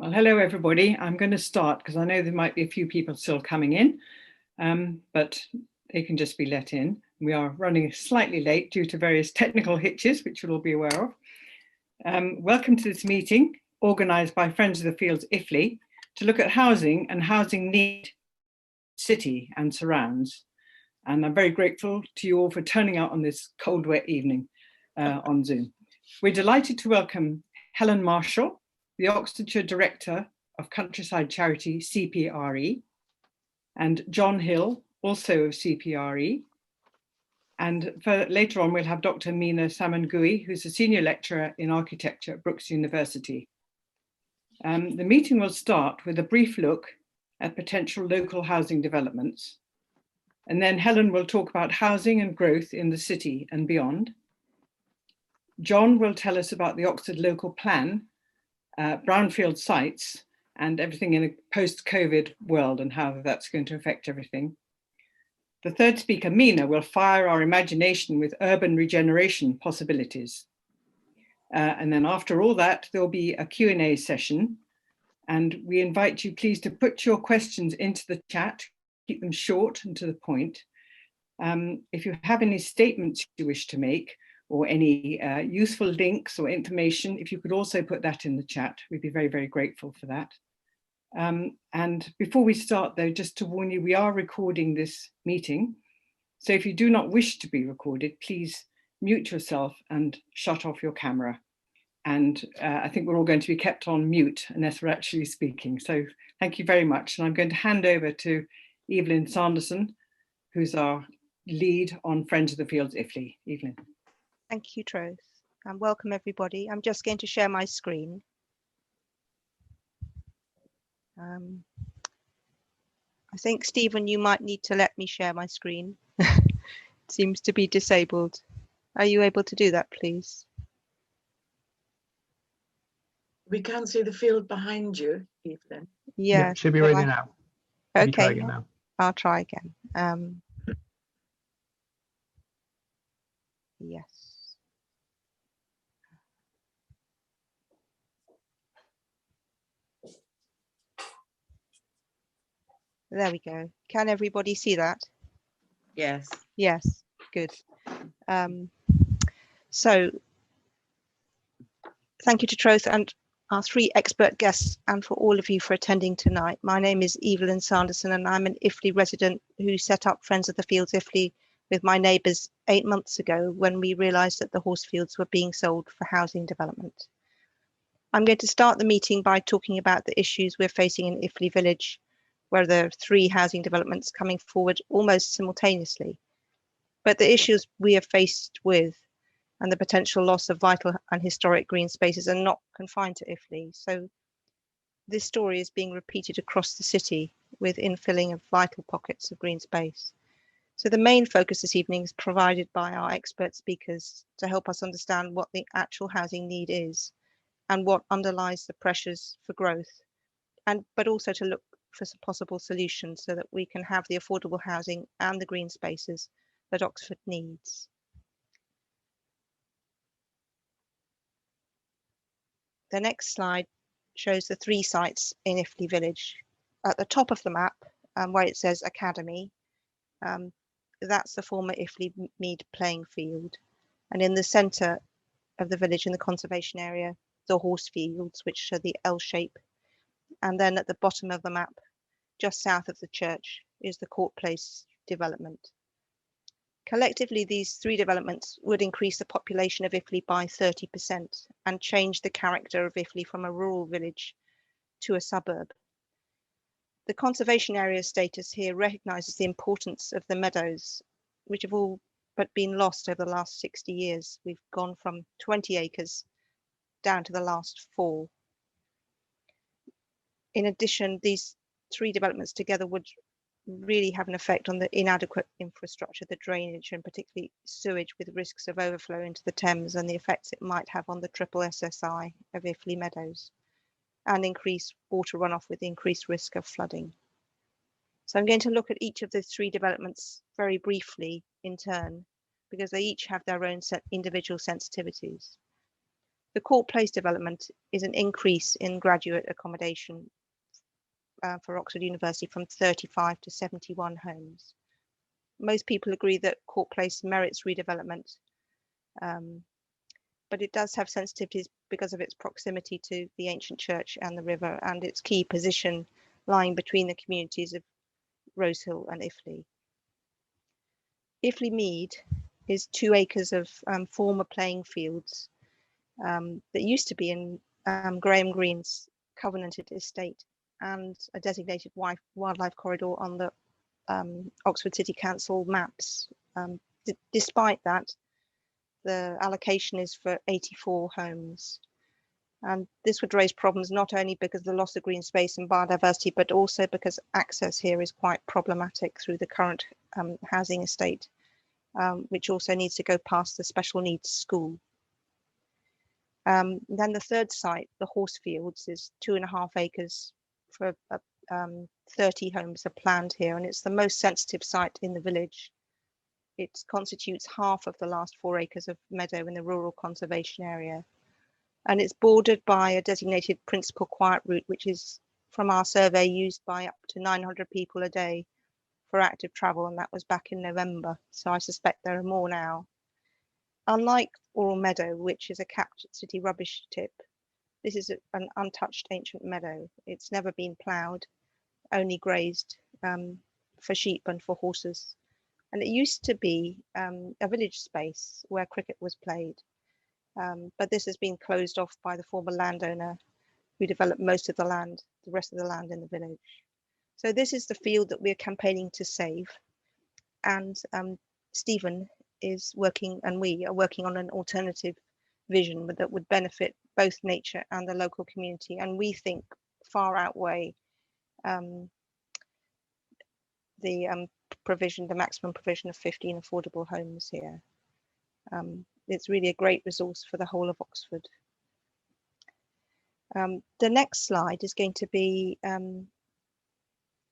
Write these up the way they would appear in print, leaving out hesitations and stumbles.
Well, hello, everybody. I'm going to start because I know there might be a few people still coming in, but they can just be let in. We are running slightly late due to various technical hitches, which you'll all be aware of. Welcome to this meeting organised by Friends of the Fields Iffley to look at housing and housing need city and surrounds. And I'm very grateful to you all for turning out on this cold, wet evening on Zoom. We're delighted to welcome Helen Marshall, the Oxfordshire Director of Countryside Charity CPRE, and John Hill, also of CPRE. And later on, we'll have Dr. Meena Samangui, who's a Senior Lecturer in Architecture at Brookes University. The meeting will start with a brief look at potential local housing developments. And then Helen will talk about housing and growth in the city and beyond. John will tell us about the Oxford Local Plan, brownfield sites, and everything in a post-COVID world and how that's going to affect everything. The third speaker, Meena, will fire our imagination with urban regeneration possibilities. And then after all that, there'll be a Q&A session. And we invite you please to put your questions into the chat, keep them short and to the point. If you have any statements you wish to make, or any useful links or information, if you could also put that in the chat, we'd be very, very grateful for that. And before we start though, just to warn you, we are recording this meeting. So if you do not wish to be recorded, please mute yourself and shut off your camera. And I think we're all going to be kept on mute unless we're actually speaking. So thank you very much. And I'm going to hand over to Evelyn Sanderson, who's our lead on Friends of the Fields Iffley. Evelyn. Thank you, Troth, and welcome everybody. I'm just going to share my screen. I think, Stephen, you might need to let me share my screen. It seems to be disabled. Are you able to do that, please? We can see the field behind you, Evelyn. Yeah, should be ready now. Okay, try again now. I'll try again. Yes. There we go. Can everybody see that? Yes. Yes, good. So thank you to Troth and our three expert guests, and for all of you for attending tonight. My name is Evelyn Sanderson and I'm an Iffley resident who set up Friends of the Fields Iffley with my neighbours 8 months ago when we realised that the horse fields were being sold for housing development. I'm going to start the meeting by talking about the issues we're facing in Iffley village, where there are 3 housing developments coming forward almost simultaneously. But the issues we are faced with and the potential loss of vital and historic green spaces are not confined to Iffley. So this story is being repeated across the city with infilling of vital pockets of green space. So the main focus this evening is provided by our expert speakers to help us understand what the actual housing need is and what underlies the pressures for growth, but also to look for some possible solutions so that we can have the affordable housing and the green spaces that Oxford needs. The next slide shows the 3 sites in Iffley village. At the top of the map, where it says Academy, that's the former Iffley Mead playing field. And in the centre of the village, in the conservation area, the horse fields, which are the L shape. And then at the bottom of the map, just south of the church, is the Court Place development. Collectively, these 3 developments would increase the population of Iffley by 30% and change the character of Iffley from a rural village to a suburb. The conservation area status here recognises the importance of the meadows, which have all but been lost over the last 60 years. We've gone from 20 acres down to the last 4. In addition, these 3 developments together would really have an effect on the inadequate infrastructure, the drainage, and particularly sewage, with risks of overflow into the Thames and the effects it might have on the triple SSI of Iffley Meadows, and increase water runoff with increased risk of flooding. So I'm going to look at each of the 3 developments very briefly in turn, because they each have their own individual sensitivities. The Court Place development is an increase in graduate accommodation for Oxford University from 35 to 71 homes. Most people agree that Court Place merits redevelopment, but it does have sensitivities because of its proximity to the ancient church and the river and its key position lying between the communities of Rosehill and Iffley. Iffley Mead is 2 acres of former playing fields that used to be in Graham Greene's covenanted estate and a designated wildlife corridor on the Oxford City Council maps. Despite that, the allocation is for 84 homes. And this would raise problems not only because of the loss of green space and biodiversity, but also because access here is quite problematic through the current housing estate, which also needs to go past the special needs school. Then the third site, the Horsefields, is 2.5 acres for 30 homes are planned here, and it's the most sensitive site in the village. It constitutes half of the last 4 acres of meadow in the rural conservation area. And it's bordered by a designated principal quiet route, which is, from our survey, used by up to 900 people a day for active travel, and that was back in November. So I suspect there are more now. Unlike Oral Meadow, which is a capped city rubbish tip, this is an untouched ancient meadow. It's never been ploughed, only grazed for sheep and for horses. And it used to be a village space where cricket was played. But this has been closed off by the former landowner who developed most of the land, the rest of the land in the village. So this is the field that we're campaigning to save. And Stephen is working, and we are working on an alternative vision that would benefit both nature and the local community, and we think far outweigh the maximum provision of 15 affordable homes here. It's really a great resource for the whole of Oxford. The next slide is going to be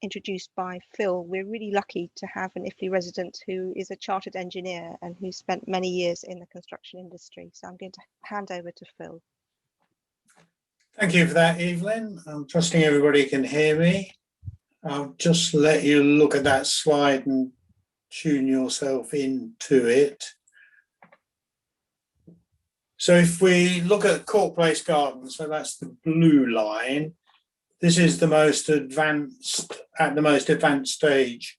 introduced by Phil. We're really lucky to have an Iffley resident who is a chartered engineer and who spent many years in the construction industry. So I'm going to hand over to Phil. Thank you for that, Evelyn. I'm trusting everybody can hear me. I'll just let you look at that slide and tune yourself into it. So if we look at Court Place Gardens, so that's the blue line, this is the most advanced, at the most advanced stage.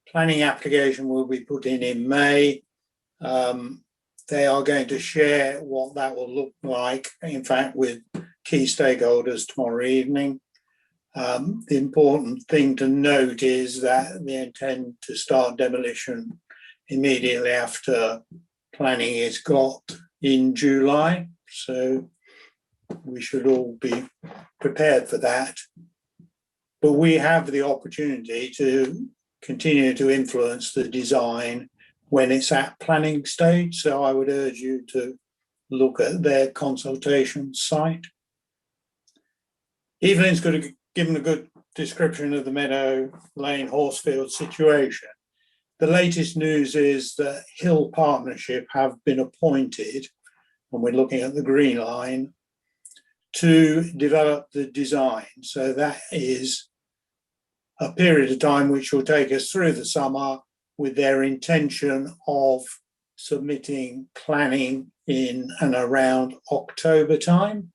Planning application will be put in May. They are going to share what that will look like, in fact, with key stakeholders tomorrow evening. The important thing to note is that they intend to start demolition immediately after planning is got in July. So we should all be prepared for that. But we have the opportunity to continue to influence the design when it's at planning stage. So I would urge you to look at their consultation site. Evelyn's given a good description of the Meadow Lane Horsefield situation. The latest news is that Hill Partnership have been appointed, and we're looking at the green line, to develop the design. So that is a period of time which will take us through the summer with their intention of submitting planning in and around October time.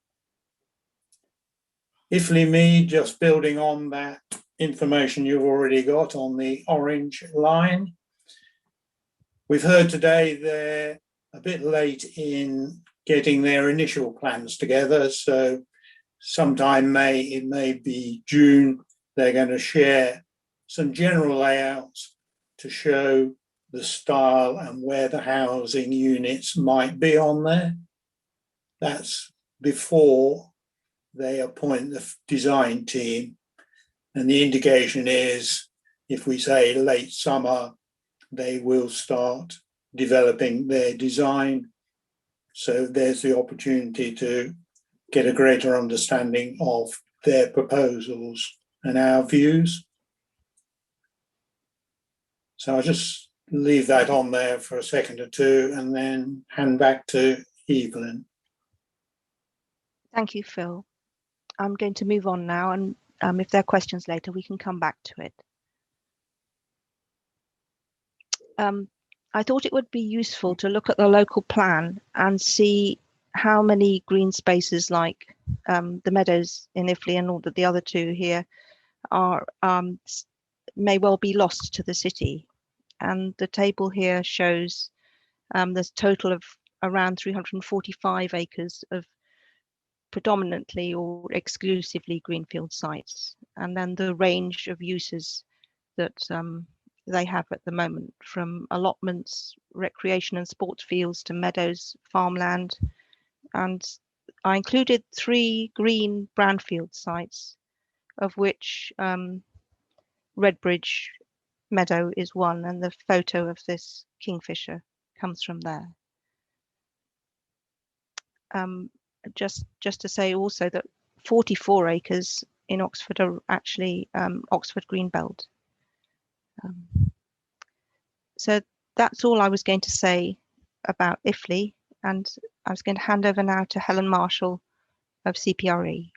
Iffley Mead, just building on that information you've already got on the orange line. We've heard today they're a bit late in getting their initial plans together. So sometime May, it may be June, they're going to share some general layouts to show the style and where the housing units might be on there. That's before they appoint the design team. And the indication is, if we say late summer, they will start developing their design. So there's the opportunity to get a greater understanding of their proposals and our views. So I'll just leave that on there for a second or two and then hand back to Evelyn. Thank you, Phil. I'm going to move on now, and if there are questions later, we can come back to it. I thought it would be useful to look at the local plan and see how many green spaces like the meadows in Iffley and all the other two here are may well be lost to the city. And the table here shows there's a total of around 345 acres of predominantly or exclusively greenfield sites, and then the range of uses that they have at the moment, from allotments, recreation and sports fields to meadows, farmland. And I included 3 green brownfield sites, of which Redbridge Meadow is one, and the photo of this kingfisher comes from there. Just to say also that 44 acres in Oxford are actually Oxford Greenbelt. So that's all I was going to say about Iffley, and I was going to hand over now to Helen Marshall of CPRE.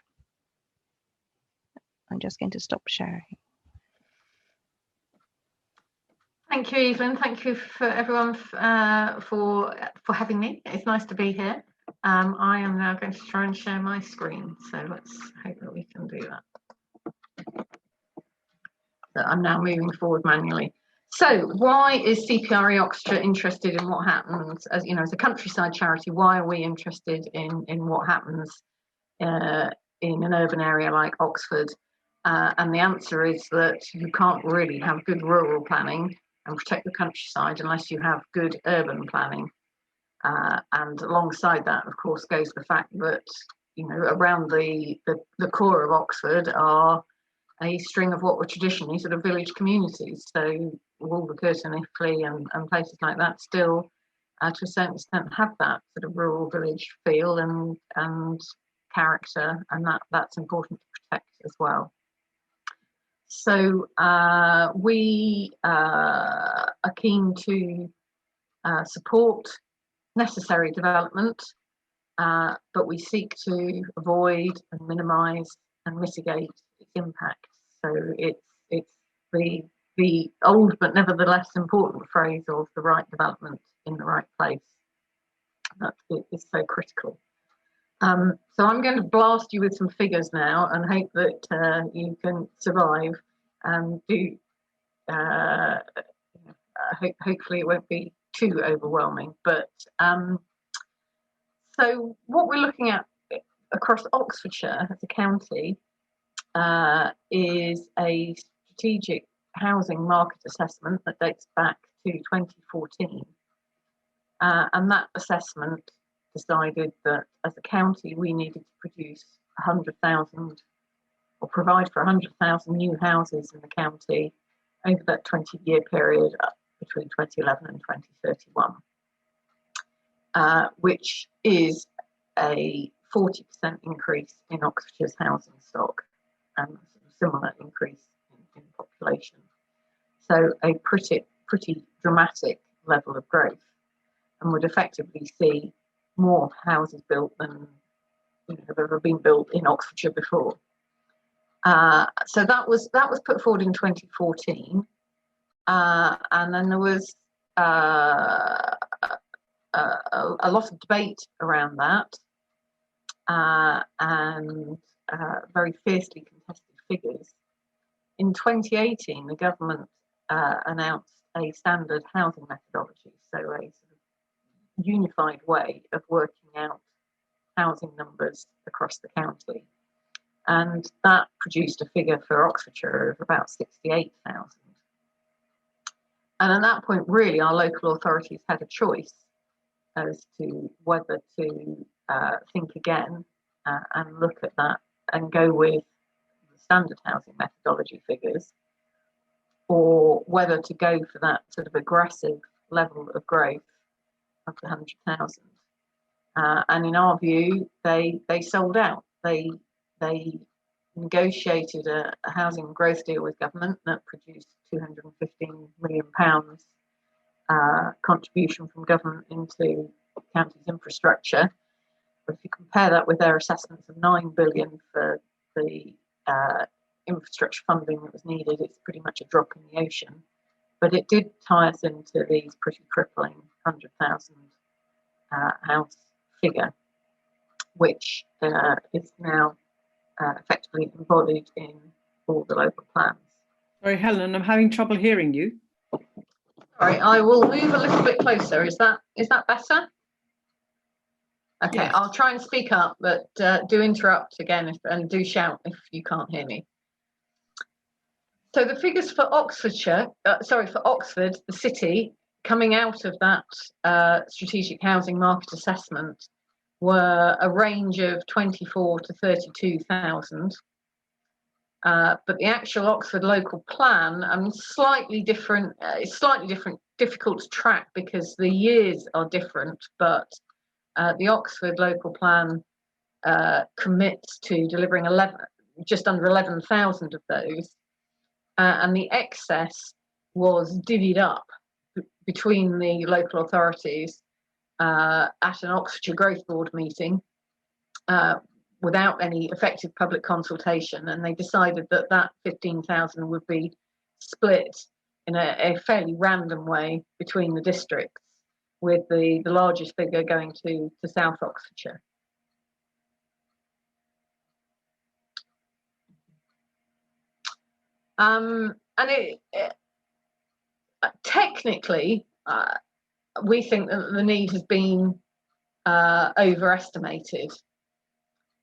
I'm just going to stop sharing. Thank you, Evelyn. Thank you for everyone for having me. It's nice to be here. I am now going to try and share my screen, so let's hope that we can do that. So I'm now moving forward manually. So why is CPRE Oxfordshire interested in what happens as, you know, as a countryside charity? Why are we interested in what happens in an urban area like Oxford? And the answer is that you can't really have good rural planning and protect the countryside unless you have good urban planning. And alongside that, of course, goes the fact that, you know, around the core of Oxford are a string of what were traditionally sort of village communities. So Wolvercote and Iffley and places like that still, to a certain extent, have that sort of rural village feel and character, and that's important to protect as well. So we are keen to support necessary development, but we seek to avoid and minimise and mitigate its impacts. So it's the old but nevertheless important phrase of the right development in the right place that is so critical. So I'm going to blast you with some figures now and hope that you can survive and do. Hopefully it won't be too overwhelming, but so what we're looking at across Oxfordshire as a county is a strategic housing market assessment that dates back to 2014, and that assessment decided that as a county we needed to produce 100,000 or provide for 100,000 new houses in the county over that 20-year period between 2011 and 2031, which is a 40% increase in Oxfordshire's housing stock and a similar increase in population. So a pretty dramatic level of growth, and would effectively see more houses built than, you know, have ever been built in Oxfordshire before. So that was put forward in 2014, and then there was a lot of debate around that, and very fiercely contested figures. In 2018, the government announced a standard housing methodology, so a sort of unified way of working out housing numbers across the county. And that produced a figure for Oxfordshire of about 68,000. And at that point, really, our local authorities had a choice as to whether to think again and look at that and go with the standard housing methodology figures, or whether to go for that sort of aggressive level of growth of the 100,000. And in our view, they sold out. They negotiated a housing growth deal with government that produced £215 million contribution from government into county's infrastructure, if you compare that with their assessments of 9 billion for the infrastructure funding that was needed, it's pretty much a drop in the ocean. But it did tie us into these pretty crippling 100,000 house figure, which is now effectively embodied in all the local plans. Sorry, Helen, I'm having trouble hearing you. Sorry, I will move a little bit closer. Is that better? Okay, Yes. I'll try and speak up, but do interrupt again and do shout if you can't hear me. So the figures for Oxfordshire, for Oxford, the city, coming out of that strategic housing market assessment were a range of 24 to 32,000. But the actual Oxford local plan, slightly different. It's slightly different, difficult to track because the years are different. But the Oxford local plan commits to delivering just under 11,000 of those, and the excess was divvied up between the local authorities at an Oxfordshire Growth Board meeting without any effective public consultation, and they decided that 15,000 would be split in a fairly random way between the districts, with the largest figure going to South Oxfordshire. And technically, we think that the need has been overestimated.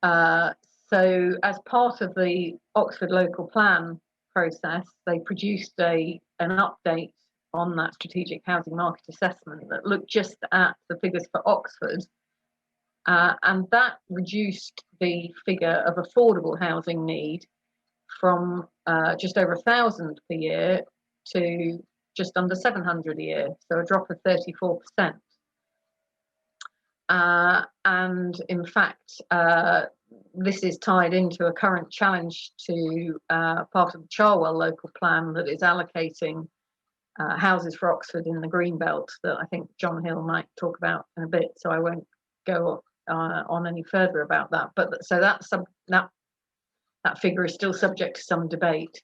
So as part of the Oxford local plan process, they produced an update on that strategic housing market assessment that looked just at the figures for Oxford, and that reduced the figure of affordable housing need from just over 1,000 per year to just under 700 a year, so a drop of 34%. And in fact, this is tied into a current challenge to part of the Charwell local plan that is allocating houses for Oxford in the Greenbelt that I think John Hill might talk about in a bit, so I won't go on any further about that. But so that figure is still subject to some debate.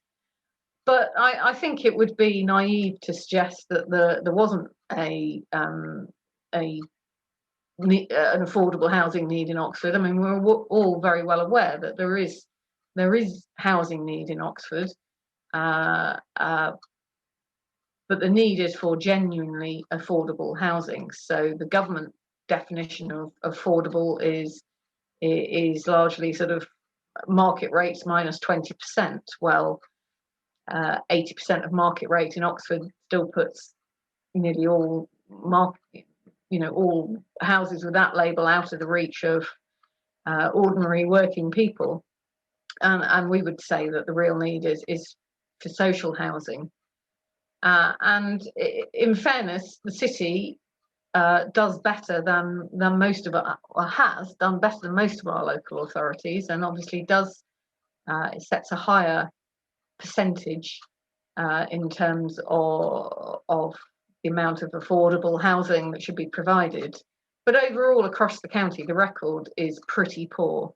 But I think it would be naive to suggest that there wasn't an affordable housing need in Oxford. I mean, we're all very well aware that there is housing need in Oxford, but the need is for genuinely affordable housing. So the government definition of affordable is largely sort of market rates minus 20%. Well, 80% of market rate in Oxford still puts nearly all all houses with that label out of the reach of ordinary working people, and we would say that the real need is for social housing. And in fairness, the city does better than most of our, or has done better than most of our local authorities, and obviously it sets a higher percentage in terms of the amount of affordable housing that should be provided. But overall, across the county, the record is pretty poor.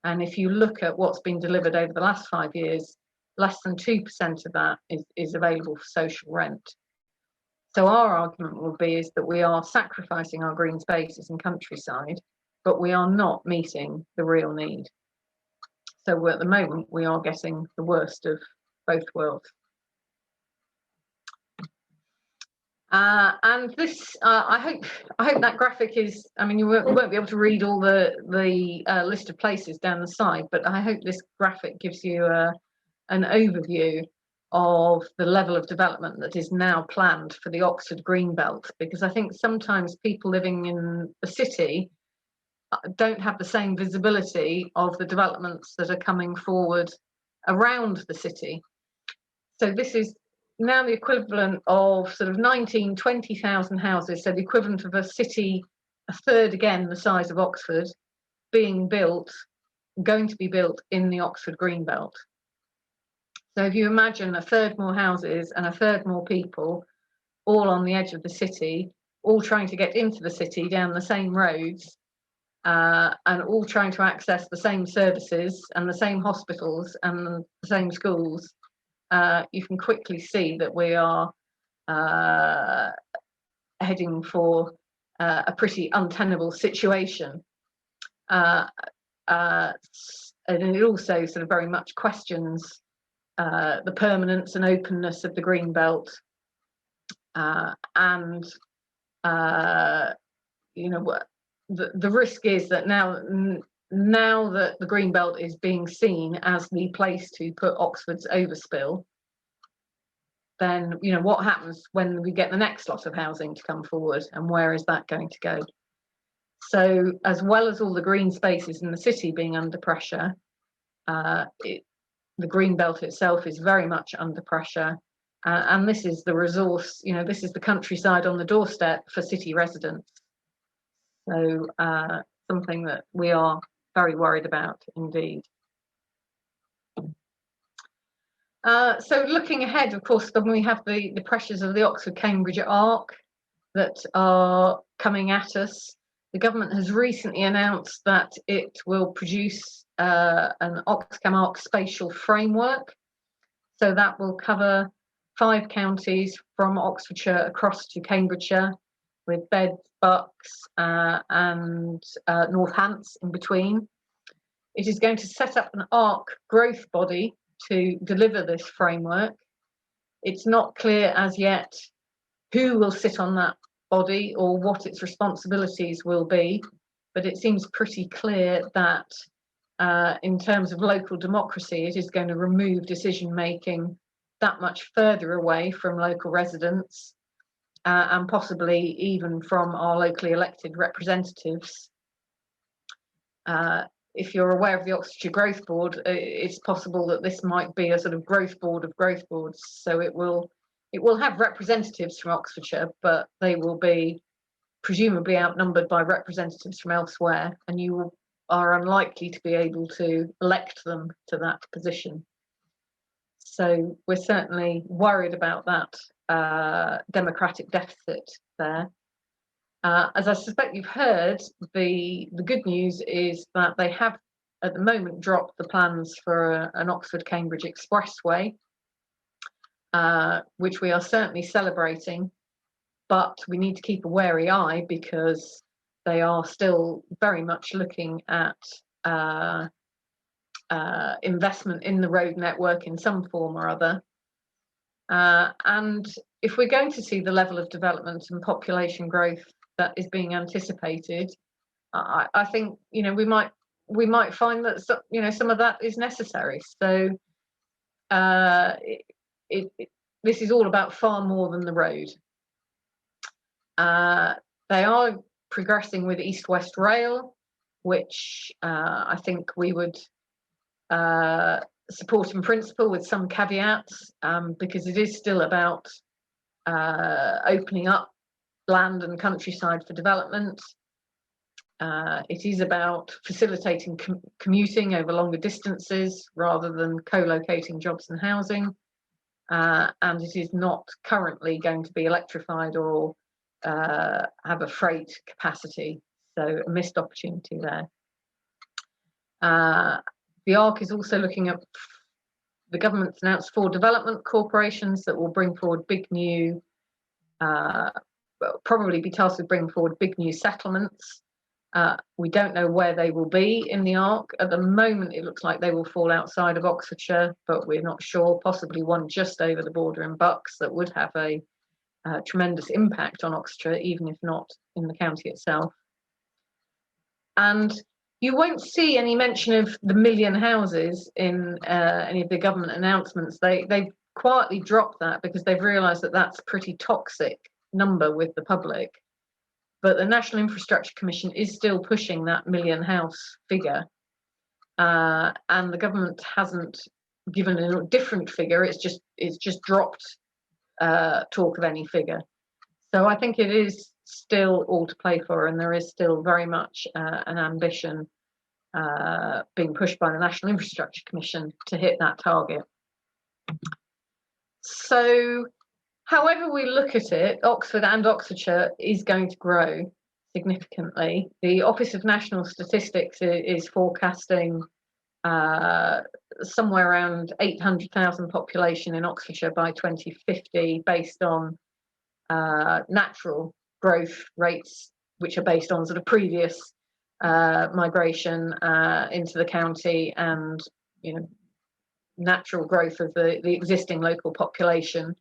And if you look at what's been delivered over the last 5 years, less than 2% of that is available for social rent. So our argument will be is that we are sacrificing our green spaces and countryside, but we are not meeting the real need. So at the moment, we are getting the worst of both worlds. And this, I hope that graphic is. I mean, you won't be able to read all the list of places down the side, but I hope this graphic gives you an overview of the level of development that is now planned for the Oxford Greenbelt. Because I think sometimes people living in the city don't have the same visibility of the developments that are coming forward around the city. So this is now the equivalent of sort of 20,000 houses, so the equivalent of a city, a third again the size of Oxford, being built, going to be built in the Oxford Greenbelt. So if you imagine a third more houses and a third more people, all on the edge of the city, all trying to get into the city down the same roads, and all trying to access the same services and the same hospitals and the same schools, you can quickly see that we are heading for a pretty untenable situation. And it also sort of very much questions the permanence and openness of the green belt, and you know, the risk is that now that the green belt is being seen as the place to put Oxford's overspill, then you know what happens when we get the next lot of housing to come forward, and where is that going to go? So as well as all the green spaces in the city being under pressure, the green belt itself is very much under pressure, and this is the resource, you know, this is the countryside on the doorstep for city residents. So something that we are very worried about indeed. So looking ahead, of course, then we have the pressures of the Oxford-Cambridge arc that are coming at us. The government has recently announced that it will produce an Oxcam arc spatial framework. So that will cover 5 counties from Oxfordshire across to Cambridgeshire, with Beds, Bucks and Northants in between. It is going to set up an arc growth body to deliver this framework. It's not clear as yet who will sit on that body or what its responsibilities will be, but it seems pretty clear that in terms of local democracy, it is going to remove decision making that much further away from local residents, and possibly even from our locally elected representatives. If you're aware of the Oxfordshire Growth Board, it's possible that this might be a sort of growth board of growth boards. So it will have representatives from Oxfordshire, but they will be presumably outnumbered by representatives from elsewhere, and you are unlikely to be able to elect them to that position. So we're certainly worried about that democratic deficit there. As I suspect you've heard, the good news is that they have at the moment dropped the plans for an Oxford-Cambridge expressway, which we are certainly celebrating, but we need to keep a wary eye because they are still very much looking at investment in the road network in some form or other. And if we're going to see the level of development and population growth that is being anticipated, I think, you know, we might find that some of that is necessary. So this is all about far more than the road. They are progressing with East-West Rail, which I think we would support in principle with some caveats, because it is still about opening up land and countryside for development. It is about facilitating commuting over longer distances rather than co-locating jobs and housing, and it is not currently going to be electrified or have a freight capacity, so a missed opportunity there. The ARC is also looking at, the government's announced 4 development corporations that will bring forward big new, probably be tasked with bringing forward big new settlements. We don't know where they will be in the ARC. At the moment, it looks like they will fall outside of Oxfordshire, but we're not sure. Possibly one just over the border in Bucks that would have a tremendous impact on Oxfordshire, even if not in the county itself. And you won't see any mention of the 1 million houses in any of the government announcements. They've quietly dropped that because they've realised that that's a pretty toxic number with the public. But the National Infrastructure Commission is still pushing that 1 million house figure, and the government hasn't given a different figure. It's just dropped talk of any figure. So I think it is still all to play for, and there is still very much an ambition being pushed by the National Infrastructure Commission to hit that target. So however we look at it, Oxford and Oxfordshire is going to grow significantly. The Office of National Statistics is forecasting somewhere around 800,000 population in Oxfordshire by 2050, based on natural growth rates, which are based on sort of previous migration into the county, and natural growth of the existing local population.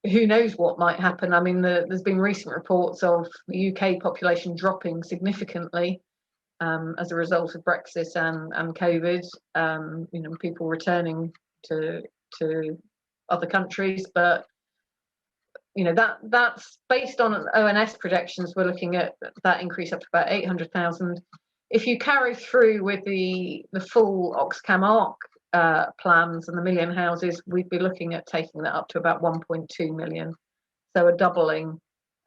Who knows what might happen? I mean, there's been recent reports of the UK population dropping significantly as a result of Brexit and COVID. People returning to other countries, but that's based on ONS projections. We're looking at that increase up to about 800,000. If you carry through with the full Oxcam ARC plans and the million houses, we'd be looking at taking that up to about 1.2 million. So a doubling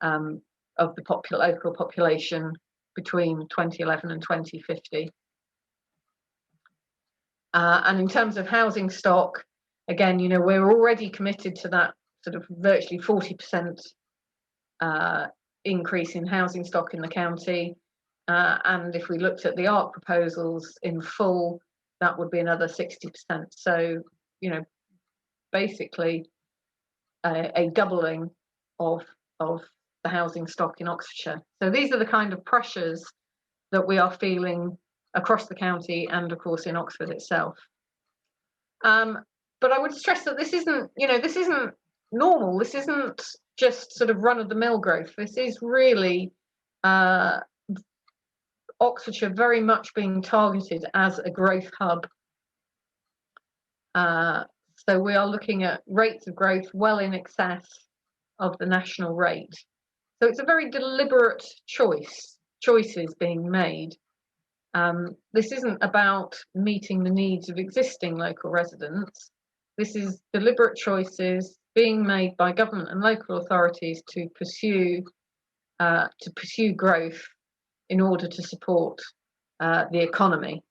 of the local population between 2011 and 2050. And in terms of housing stock, again, we're already committed to that sort of virtually 40% increase in housing stock in the county. And if we looked at the ARC proposals in full, that would be another 60%. So, basically a doubling of the housing stock in Oxfordshire. So these are the kind of pressures that we are feeling across the county and, of course, in Oxford itself. But I would stress that this isn't normal. This isn't just sort of run-of-the-mill growth. This is really Oxfordshire very much being targeted as a growth hub. So we are looking at rates of growth well in excess of the national rate. So it's a very deliberate choices being made. This isn't about meeting the needs of existing local residents. This is deliberate choices being made by government and local authorities to pursue growth in order to support the economy.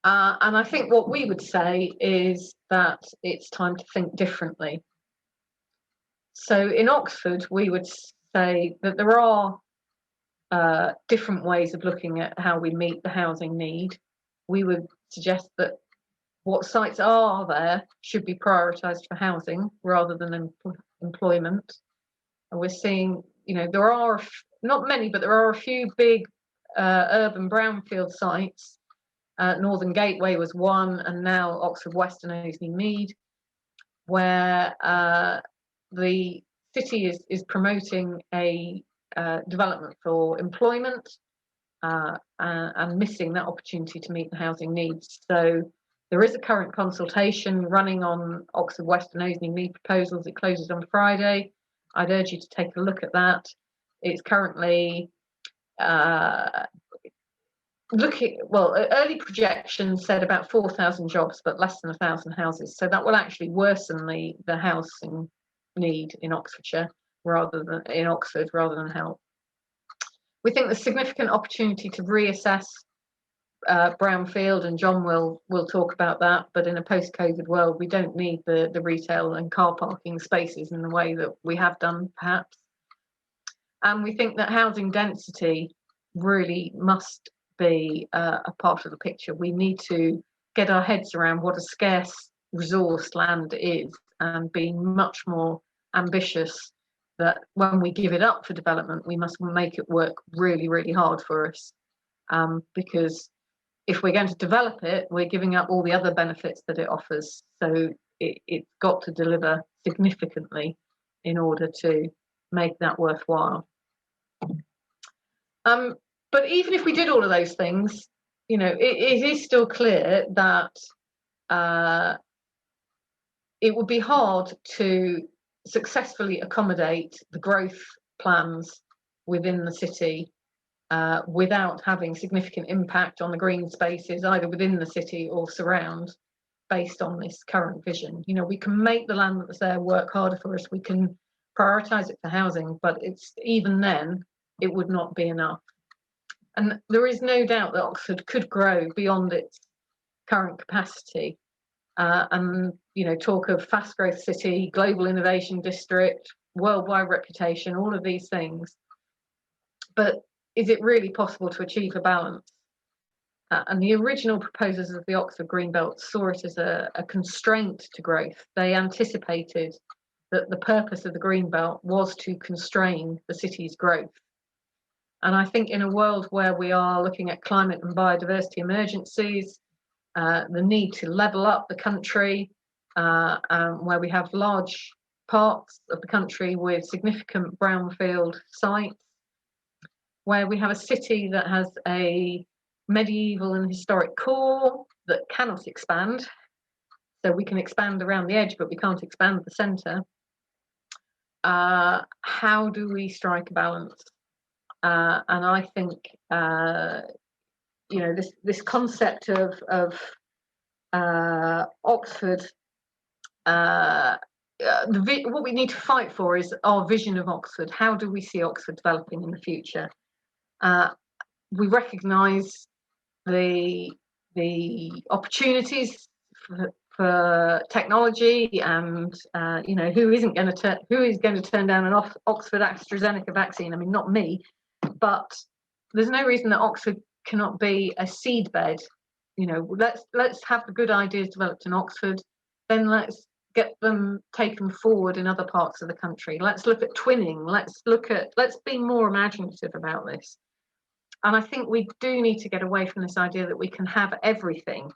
And I think what we would say is that it's time to think differently. So in Oxford, we would say that there are different ways of looking at how we meet the housing need. We would suggest that what sites are there should be prioritised for housing rather than employment. And we're seeing, there are not many, but there are a few big urban brownfield sites. Northern Gateway was one, and now Oxford West and Oasley Mead, where the city is promoting a development for employment and missing that opportunity to meet the housing needs. So there is a current consultation running on Oxford West and Oasley Mead proposals. It closes on Friday. I'd urge you to take a look at that. It's currently early projections said about 4,000 jobs, but less than 1,000 houses. So that will actually worsen the housing need in Oxfordshire rather than help. We think there's significant opportunity to reassess brownfield, and John will talk about that. But in a post-COVID world, we don't need the retail and car parking spaces in the way that we have done, perhaps. And we think that housing density really must be a part of the picture. We need to get our heads around what a scarce resource land is and be much more ambitious that when we give it up for development, we must make it work really, really hard for us. Because if we're going to develop it, we're giving up all the other benefits that it offers. So it's got to deliver significantly in order to make that worthwhile. But even if we did all of those things, it is still clear that it would be hard to successfully accommodate the growth plans within the city without having significant impact on the green spaces, either within the city or surround, based on this current vision. We can make the land that's there work harder for us. We can prioritise it for housing, but even then, it would not be enough. And there is no doubt that Oxford could grow beyond its current capacity. And talk of fast growth city, global innovation district, worldwide reputation, all of these things. But is it really possible to achieve a balance? And the original proposers of the Oxford Greenbelt saw it as a constraint to growth. They anticipated that the purpose of the Greenbelt was to constrain the city's growth. And I think in a world where we are looking at climate and biodiversity emergencies, the need to level up the country, where we have large parts of the country with significant brownfield sites, where we have a city that has a medieval and historic core that cannot expand. So we can expand around the edge, but we can't expand the centre. How do we strike a balance? And I think this concept of Oxford, what we need to fight for is our vision of Oxford. How do we see Oxford developing in the future? We recognise the opportunities for technology, and who is going to turn down an Oxford AstraZeneca vaccine? I mean, not me, but there's no reason that Oxford cannot be a seedbed. Let's have the good ideas developed in Oxford, then let's get them taken forward in other parts of the country. Let's look at twinning. Let's be more imaginative about this. And I think we do need to get away from this idea that we can have everything,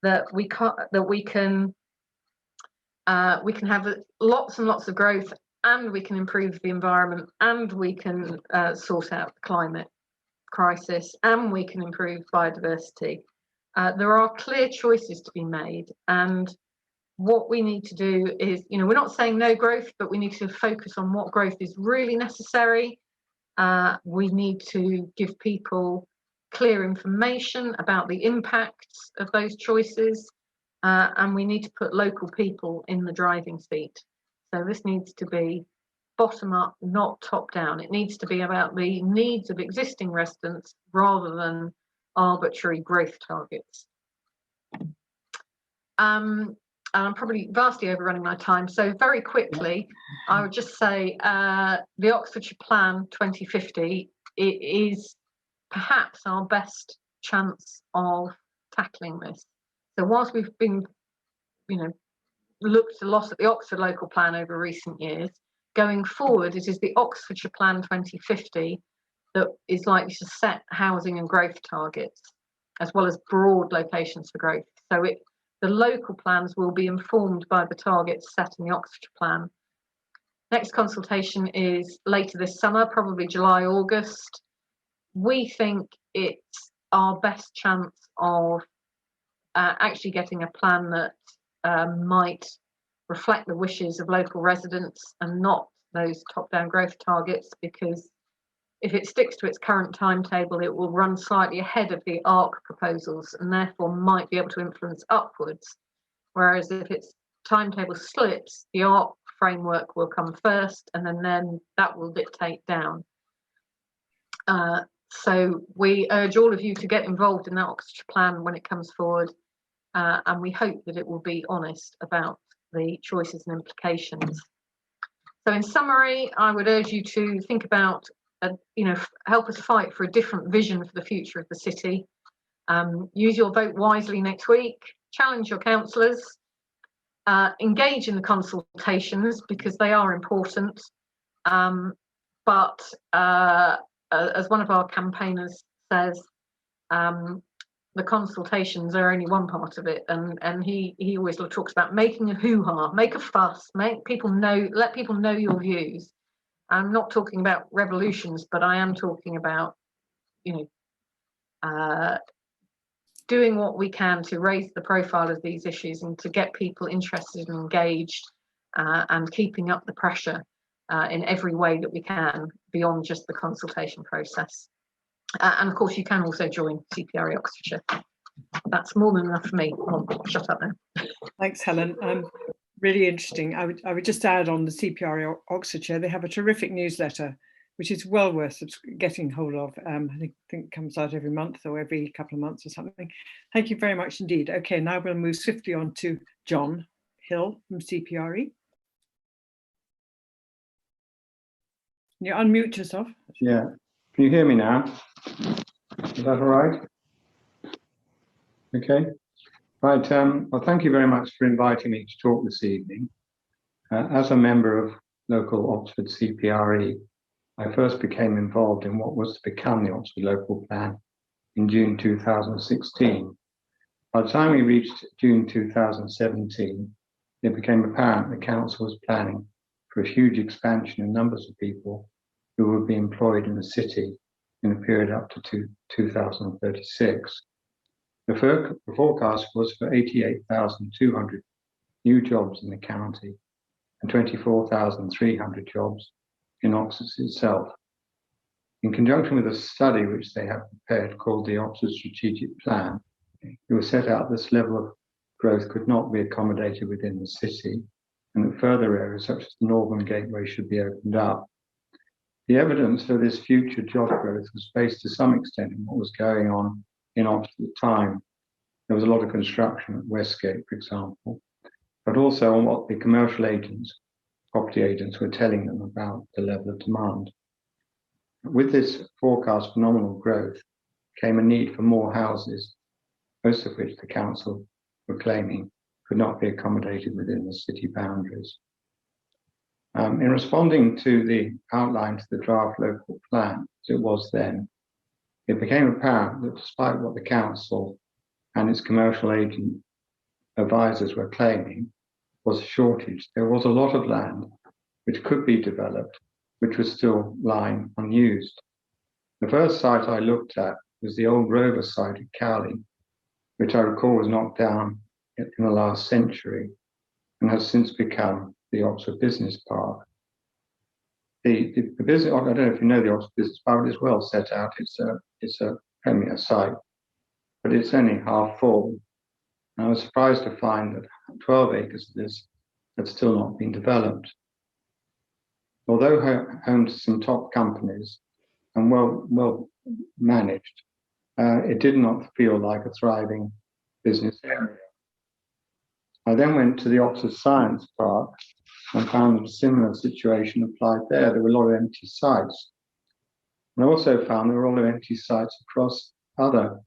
that we can have lots and lots of growth, and we can improve the environment, and we can sort out the climate crisis, and we can improve biodiversity. There are clear choices to be made, and what we need to do is, we're not saying no growth, but we need to focus on what growth is really necessary. We need to give people clear information about the impacts of those choices, and we need to put local people in the driving seat. So this needs to be bottom up, not top down. It needs to be about the needs of existing residents rather than arbitrary growth targets. I'm probably vastly overrunning my time, so very quickly, I would just say the Oxfordshire Plan 2050 is perhaps our best chance of tackling this. So whilst we've been, looked a lot at the Oxford local plan over recent years, going forward, it is the Oxfordshire Plan 2050 that is likely to set housing and growth targets, as well as broad locations for growth. So the local plans will be informed by the targets set in the Oxfordshire Plan. Next consultation is later this summer, probably July, August. We think it's our best chance of actually getting a plan that might reflect the wishes of local residents and not those top-down growth targets, because if it sticks to its current timetable, it will run slightly ahead of the ARC proposals and therefore might be able to influence upwards. Whereas if its timetable slips, the ARC framework will come first, and then that will dictate down. So we urge all of you to get involved in that Oxfordshire Plan when it comes forward, and we hope that it will be honest about the choices and implications. So in summary, I would urge you to think about help us fight for a different vision for the future of the city. Use your vote wisely next week, challenge your councillors, engage in the consultations because they are important. But as one of our campaigners says, the consultations are only one part of it, and he always talks about making a hoo-ha, make a fuss, make people know, let people know your views. I'm not talking about revolutions, but I am talking about, doing what we can to raise the profile of these issues and to get people interested and engaged, and keeping up the pressure in every way that we can beyond just the consultation process. And of course, you can also join CPRE Oxfordshire. That's more than enough for me. I'll shut up now. Thanks, Helen. Really interesting. I would just add on the CPRE Oxfordshire, they have a terrific newsletter, which is well worth getting hold of. I think it comes out every month or every couple of months or something. Thank you very much indeed. Okay, now we'll move swiftly on to John Hill from CPRE. You unmute yourself. Yeah. Can you hear me now? Is that all right? Okay. Right. Well, thank you very much for inviting me to talk this evening. As a member of local Oxford CPRE, I first became involved in what was to become the Oxford Local Plan in June 2016. By the time we reached June 2017, it became apparent the council was planning for a huge expansion in numbers of people who would be employed in the city in a period up to 2036. The forecast was for 88,200 new jobs in the county and 24,300 jobs in Oxford itself. In conjunction with a study which they have prepared called the Oxford Strategic Plan, it was set out this level of growth could not be accommodated within the city, and that further areas such as the Northern Gateway should be opened up. The evidence for this future job growth was based to some extent on what was going on in Oxford at the time. There was a lot of construction at Westgate, for example, but also on what the commercial agents, property agents, were telling them about the level of demand. With this forecast phenomenal growth came a need for more houses, most of which the council were claiming could not be accommodated within the city boundaries. In responding to the outline to the draft local plan, as it was then, it became apparent that despite what the council and its commercial agent advisors were claiming was a shortage, there was a lot of land which could be developed, which was still lying unused. The first site I looked at was the old Rover site at Cowley, which I recall was knocked down in the last century and has since become the Oxford Business Park. The business, I don't know if you know the Oxford Business Park, it's well set out. It's a premier site, but it's only half full. And I was surprised to find that 12 acres of this had still not been developed. Although home to some top companies and well managed, it did not feel like a thriving business area. I then went to the Oxford Science Park and found that a similar situation applied there. There were a lot of empty sites. And I also found there were a lot of empty sites across other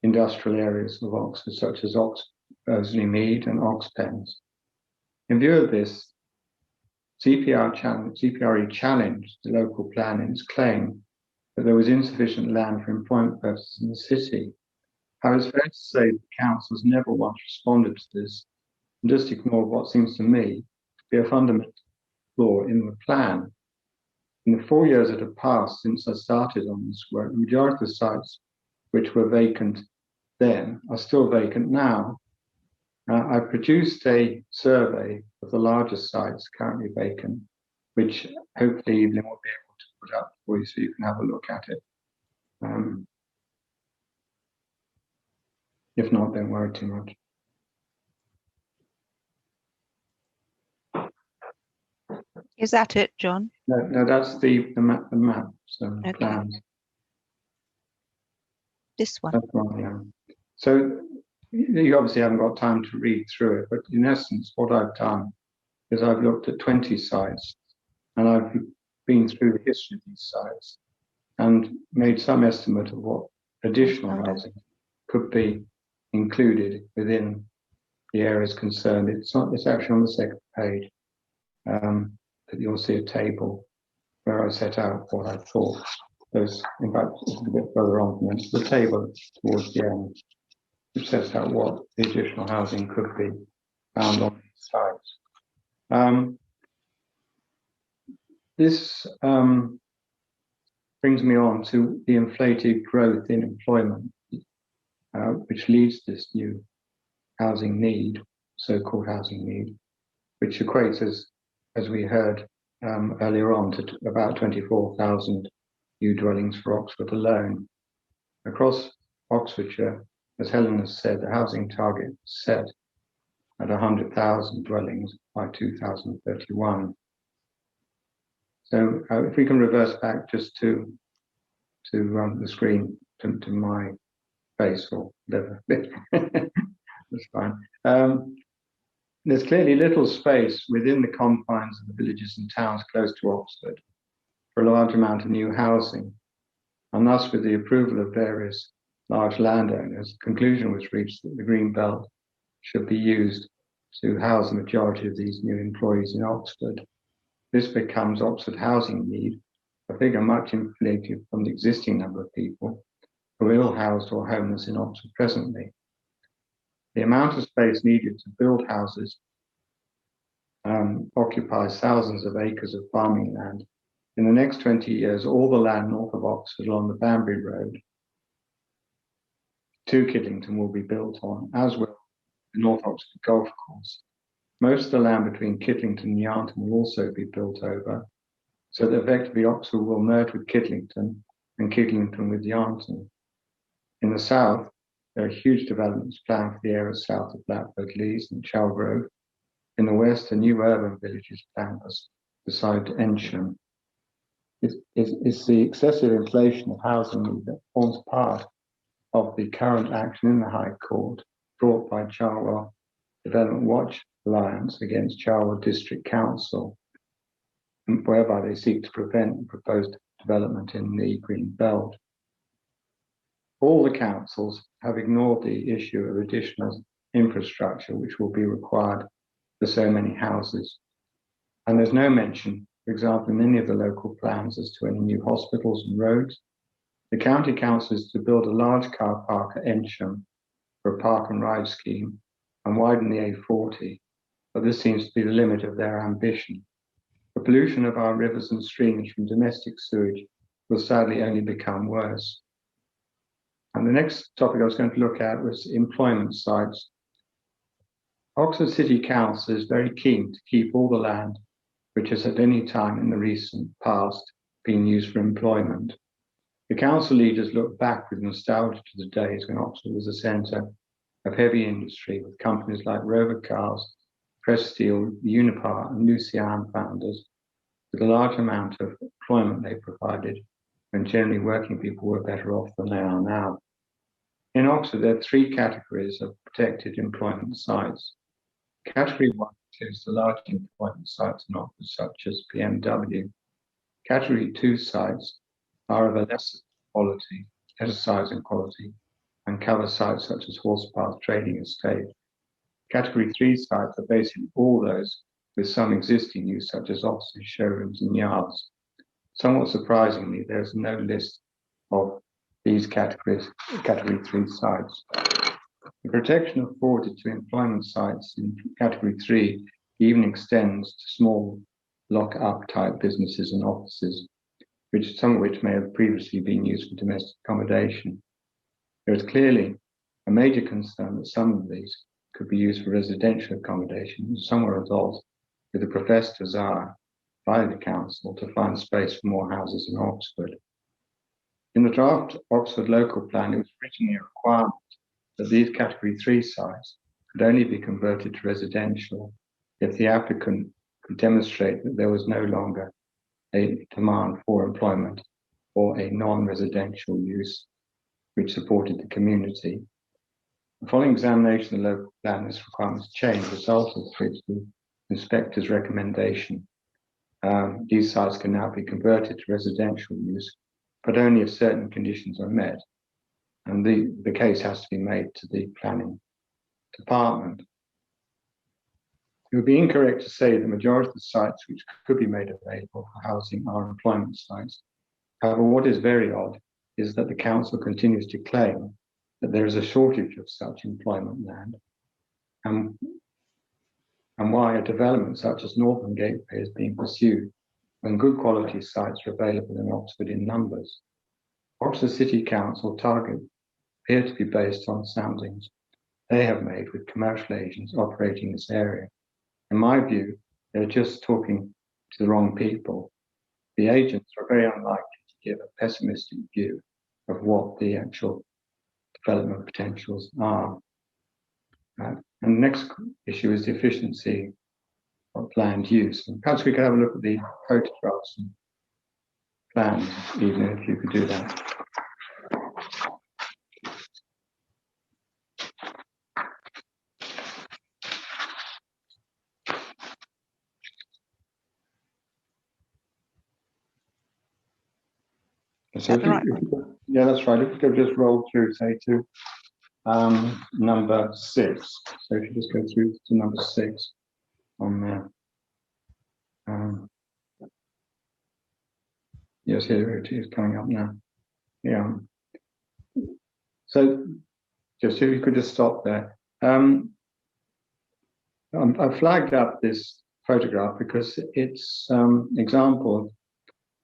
industrial areas of Oxford, such as Oxley Mead and Oxpens. In view of this, CPRE challenged the local plan in its claim that there was insufficient land for employment purposes in the city. However, it's fair to say that the council has never once responded to this and just ignored what seems to me to be a fundamental flaw in the plan. In the 4 years that have passed since I started on this work, the majority of the sites which were vacant then are still vacant now. I produced a survey of the largest sites currently vacant, which hopefully Evelyn will be able to put up for you so you can have a look at it. If not, don't worry too much. Is that it, John? No, that's the maps and Okay. plans. This one. That's one, yeah. So you obviously haven't got time to read through it, but in essence, what I've done is I've looked at 20 sites and I've been through the history of these sites and made some estimate of what additional housing could be included within the areas concerned. It's actually on the second page that you'll see a table where I set out what I thought. There's, in fact, it's a bit further on from it, the table towards the end, which sets out what the additional housing could be found on these sites. This brings me on to the inflated growth in employment, which leads to this new housing need, so-called housing need, which equates, as we heard earlier on, to about 24,000 new dwellings for Oxford alone. Across Oxfordshire, as Helen has said, the housing target is set at 100,000 dwellings by 2031. So if we can reverse back just to the screen to my face or whatever, that's fine. There's clearly little space within the confines of the villages and towns close to Oxford for a large amount of new housing. And thus, with the approval of various large landowners, the conclusion was reached that the green belt should be used to house the majority of these new employees in Oxford. This becomes Oxford housing need, a figure much inflated from the existing number of people who are ill-housed or homeless in Oxford presently. The amount of space needed to build houses occupies thousands of acres of farming land. In the next 20 years, all the land north of Oxford along the Banbury Road to Kidlington will be built on, as will the North Oxford Golf Course. Most of the land between Kidlington and Yarnton will also be built over, so that effectively Oxford will merge with Kidlington and Kidlington with Yarnton. In the south, there are huge developments planned for the area south of Blackbird Leys and Chalgrove. In the west, a new urban village is planned beside Ensham. It's the excessive inflation of housing need that forms part of the current action in the High Court brought by Charwell Development Watch Alliance against Charwell District Council, whereby they seek to prevent the proposed development in the Green Belt. All the councils have ignored the issue of additional infrastructure which will be required for so many houses. And there's no mention, for example, in any of the local plans as to any new hospitals and roads. The county council is to build a large car park at Ensham for a park and ride scheme and widen the A40, but this seems to be the limit of their ambition. The pollution of our rivers and streams from domestic sewage will sadly only become worse. And the next topic I was going to look at was employment sites. Oxford City Council is very keen to keep all the land which has at any time in the recent past been used for employment. The council leaders look back with nostalgia to the days when Oxford was a centre of heavy industry with companies like Rover Cars, Press Steel, Unipar and Lucian founders, with a large amount of employment they provided when generally working people were better off than they are now. In Oxford, there are three categories of protected employment sites. Category 1 includes the large employment sites in Oxford, such as BMW. Category 2 sites are of a lesser size and quality, and cover sites such as Horsepath Trading Estate. Category 3 sites are basically all those with some existing use, such as offices, showrooms, and yards. Somewhat surprisingly, there is no list of these category 3 sites. The protection afforded to employment sites in Category 3 even extends to small lock-up type businesses and offices, some of which may have previously been used for domestic accommodation. There is clearly a major concern that some of these could be used for residential accommodation, and some are adults with a professed desire by the council to find space for more houses in Oxford. In the draft Oxford local plan, it was originally a requirement that these Category 3 sites could only be converted to residential if the applicant could demonstrate that there was no longer a demand for employment or a non-residential use which supported the community. The following examination of the local plan, this requirement changed, resulted in the inspector's recommendation. These sites can now be converted to residential use, but only if certain conditions are met. And the case has to be made to the planning department. It would be incorrect to say the majority of the sites which could be made available for housing are employment sites. However, what is very odd is that the council continues to claim that there is a shortage of such employment land, and why a development such as Northern Gateway is being pursued when good quality sites are available in Oxford in numbers. Oxford City Council targets appear to be based on soundings they have made with commercial agents operating this area. In my view, they're just talking to the wrong people. The agents are very unlikely to give a pessimistic view of what the actual development potentials are. And the next issue is the efficiency of land use. And perhaps we could have a look at the photographs and plans, even if you could do that. So that the right yeah, that's right. If you could just roll through, say, to number 6. So if you just go through to number 6 on there. Yes, here it is coming up now. Yeah. So just if you could just stop there. I flagged up this photograph because it's example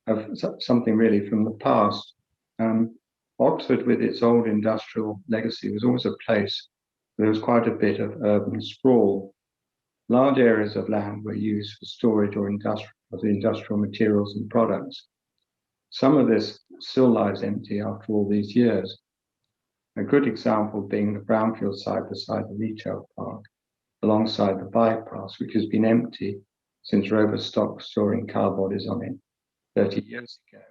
of something really from the past. Oxford, with its old industrial legacy, was always a place where there was quite a bit of urban sprawl. Large areas of land were used for storage or industrial materials and products. Some of this still lies empty after all these years. A good example being the brownfield site beside the retail park, alongside the bypass, which has been empty since Rover stopped storing car bodies on it 30 years ago.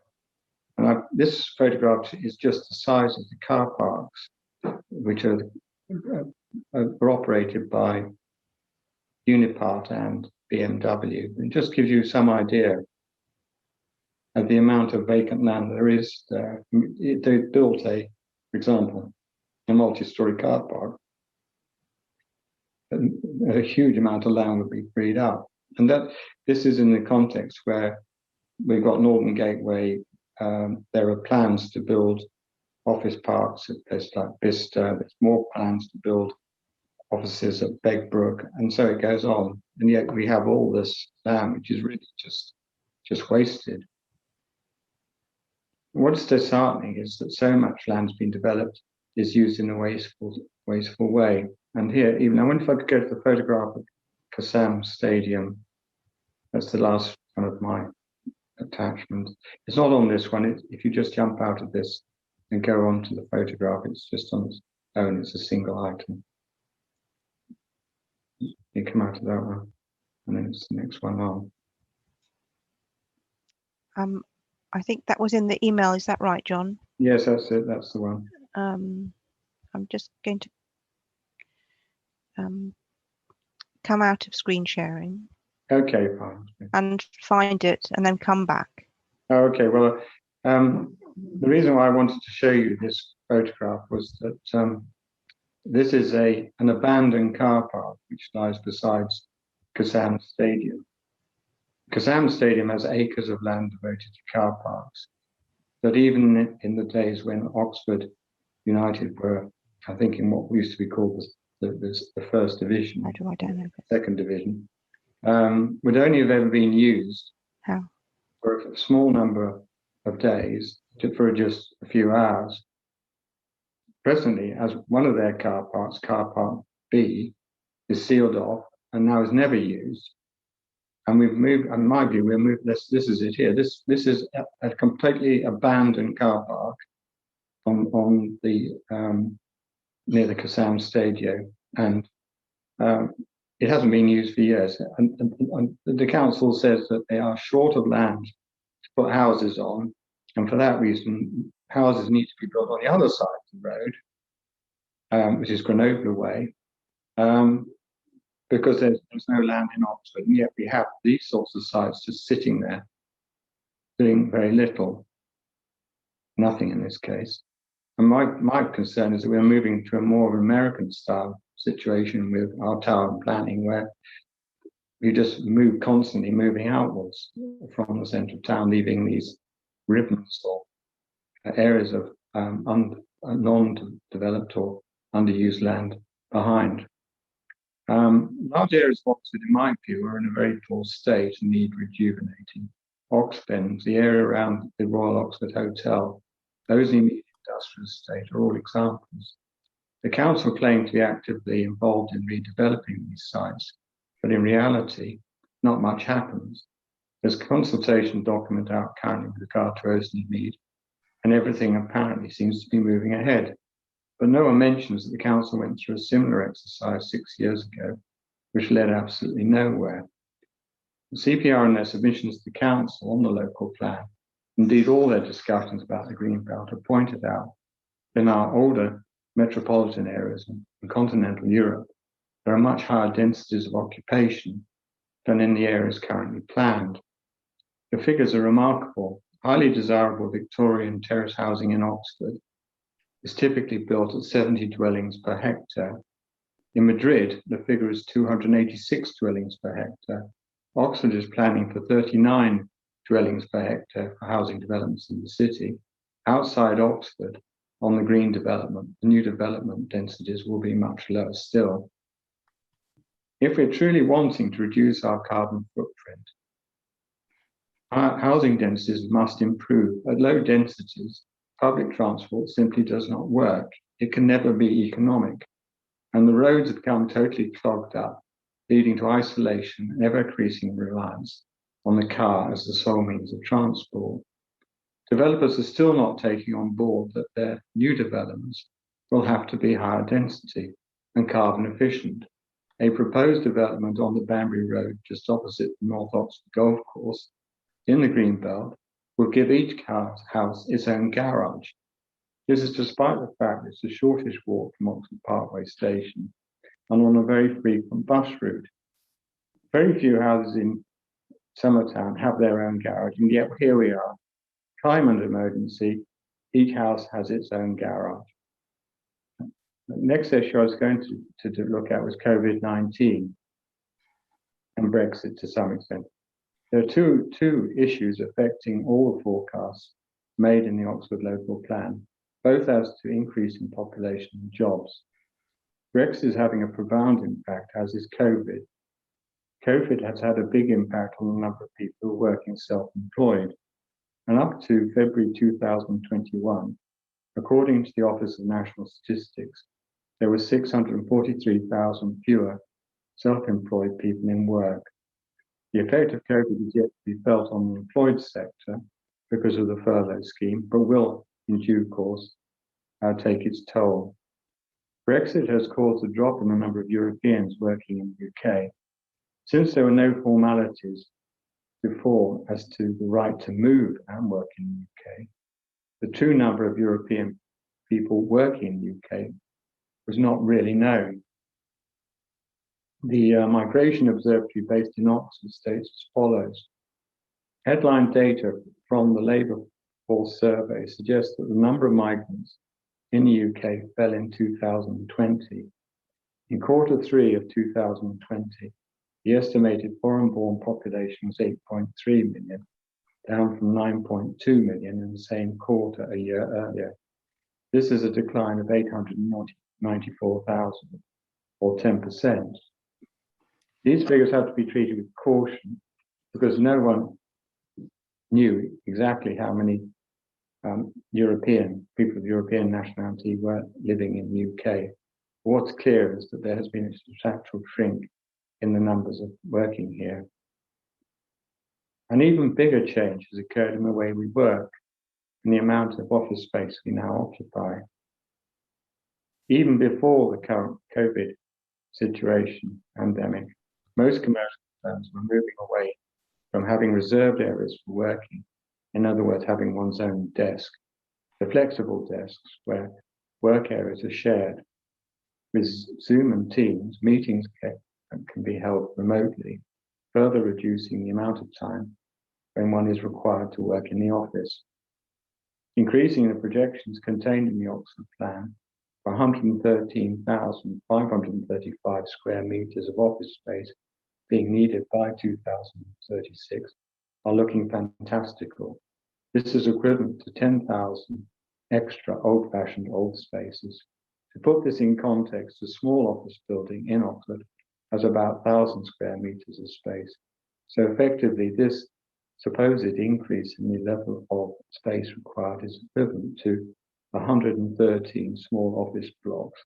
And this photograph is just the size of the car parks, which are operated by Unipart and BMW. It just gives you some idea of the amount of vacant land there is there. They built for example, a multi-story car park. A huge amount of land would be freed up. And this is in the context where we've got Northern Gateway. There are plans to build office parks at places like Bicester. There's more plans to build offices at Begbrook, and so it goes on. And yet we have all this land which is really just wasted. What's disheartening is that so much land's been developed is used in a wasteful way. And here, even I wonder if I could go to the photograph of Kassam Stadium. That's the last one of my attachments. It's not on this one. If you just jump out of this and go on to the photograph, it's just on its own. It's a single item. You come out of that one, and then it's the next one on. I think that was in the email. Is that right, John? Yes, that's it. That's the one. I'm just going to come out of screen sharing. Okay, fine. And find it, and then come back. Okay, well, the reason why I wanted to show you this photograph was that this is an abandoned car park which lies beside Kassam Stadium. Kassam Stadium has acres of land devoted to car parks, but even in the days when Oxford United were, I think, in what used to be called the first division, second division, would only have ever been used for a small number of days for just a few hours. Presently, as one of their car parks, Car Park B, is sealed off and now is never used. And we've moved, in my view, we've moved this is it here. This is a completely abandoned car park on the near the Kassam Stadium, and it hasn't been used for years. And the council says that they are short of land to put houses on, and for that reason, houses need to be built on the other side of the road, which is Grenoble Way, because there's no land in Oxford, and yet we have these sorts of sites just sitting there, doing very little, nothing in this case. And my concern is that we're moving to a more of an American style situation with our town planning, where you just constantly moving outwards from the centre of town, leaving these ribbons or areas of non-developed or underused land behind. Large areas of Oxford, in my view, are in a very poor state and need rejuvenating. Oxbend, the area around the Royal Oxford Hotel, those in the industrial estate are all examples. The council claim to be actively involved in redeveloping these sites, but in reality, not much happens. There's a consultation document out currently with regard to Osenmead, and everything apparently seems to be moving ahead. But no one mentions that the council went through a similar exercise 6 years ago, which led absolutely nowhere. The CPR in their submissions to the council on the local plan, indeed all their discussions about the Greenbelt, have pointed out that in our older metropolitan areas in continental Europe, there are much higher densities of occupation than in the areas currently planned. The figures are remarkable. highly desirable Victorian terrace housing in Oxford is typically built at 70 dwellings per hectare. In Madrid, the figure is 286 dwellings per hectare. Oxford is planning for 39 dwellings per hectare for housing developments in the city. Outside Oxford, on the green development, the new development densities will be much lower still. If we're truly wanting to reduce our carbon footprint, our housing densities must improve. At low densities, public transport simply does not work. It can never be economic. And the roads have become totally clogged up, leading to isolation and ever-increasing reliance on the car as the sole means of transport. Developers are still not taking on board that their new developments will have to be higher density and carbon efficient. A proposed development on the Banbury Road, just opposite the North Oxford Golf Course, in the Greenbelt, will give each house its own garage. This is despite the fact it's the shortest walk from Oxford Parkway Station and on a very frequent bus route. Very few houses in Summertown have their own garage, and yet here we are. Climate emergency, each house has its own garage. The next issue I was going to look at was COVID-19 and Brexit to some extent. There are two issues affecting all the forecasts made in the Oxford Local Plan, both as to increase in population and jobs. Brexit is having a profound impact, as is COVID. COVID has had a big impact on the number of people who are working self-employed. And up to February 2021, according to the Office of National Statistics, there were 643,000 fewer self-employed people in work. The effect of COVID is yet to be felt on the employed sector because of the furlough scheme, but will, in due course, take its toll. Brexit has caused a drop in the number of Europeans working in the UK. Since there were no formalities before as to the right to move and work in the UK, the true number of European people working in the UK was not really known. The Migration Observatory based in Oxford states as follows. Headline data from the Labour Force Survey suggests that the number of migrants in the UK fell in 2020. In quarter 3 of 2020, the estimated foreign-born population was 8.3 million, down from 9.2 million in the same quarter a year earlier. This is a decline of 894,000, or 10%. These figures have to be treated with caution because no one knew exactly how many people of European nationality were living in the UK. What's clear is that there has been a substantial shrink in the numbers of working here. An even bigger change has occurred in the way we work and the amount of office space we now occupy. Even before the current COVID situation, pandemic, most commercial firms were moving away from having reserved areas for working, in other words, having one's own desk, to flexible desks where work areas are shared. With Zoom and Teams, meetings can be held remotely, further reducing the amount of time when one is required to work in the office. Increasing the projections contained in the Oxford Plan for 113,535 square metres of office space being needed by 2036 are looking fantastical. This is equivalent to 10,000 extra old-fashioned old spaces. To put this in context, a small office building in Oxford has about 1,000 square metres of space. So effectively, this supposed increase in the level of space required is equivalent to 113 small office blocks.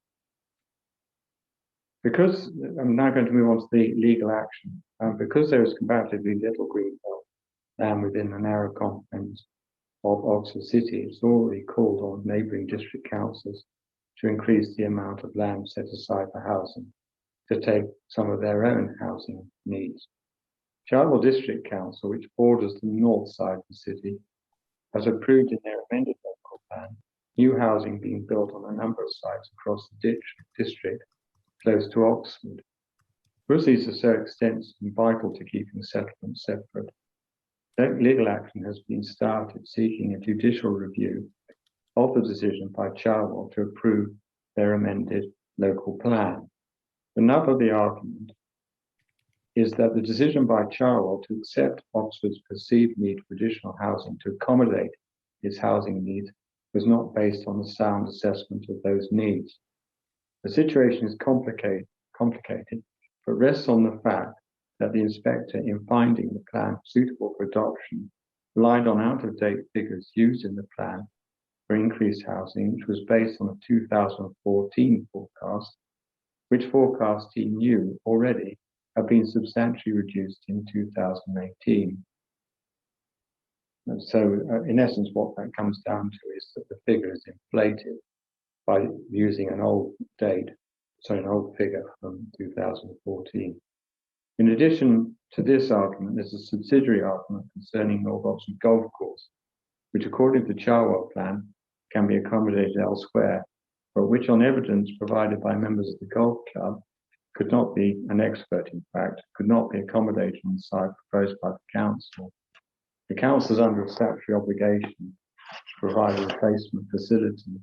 Because I'm now going to move on to the legal action, because there is comparatively little greenbelt land within the narrow confines of Oxford City, it's already called on neighbouring district councils to increase the amount of land set aside for housing to take some of their own housing needs. Chartwell District Council, which borders the north side of the city, has approved in their amended local plan new housing being built on a number of sites across the district close to Oxford. Because these are so extensive and vital to keeping settlements separate, legal action has been started seeking a judicial review of the decision by Charwell to approve their amended local plan. The nub of the argument is that the decision by Charwell to accept Oxford's perceived need for additional housing to accommodate its housing needs was not based on a sound assessment of those needs. The situation is complicated, but rests on the fact that the inspector, in finding the plan suitable for adoption, relied on out-of-date figures used in the plan for increased housing, which was based on a 2014 forecast, which forecast he knew already had been substantially reduced in 2018. And so, in essence, what that comes down to is that the figure is inflated by using an old figure from 2014. In addition to this argument, there's a subsidiary argument concerning North Oxford Golf Course, which, according to the Charwell plan, can be accommodated elsewhere, but which, on evidence provided by members of the golf club, could not be an expert, in fact, could not be accommodated on the site proposed by the council. The council is under a statutory obligation to provide a replacement facility.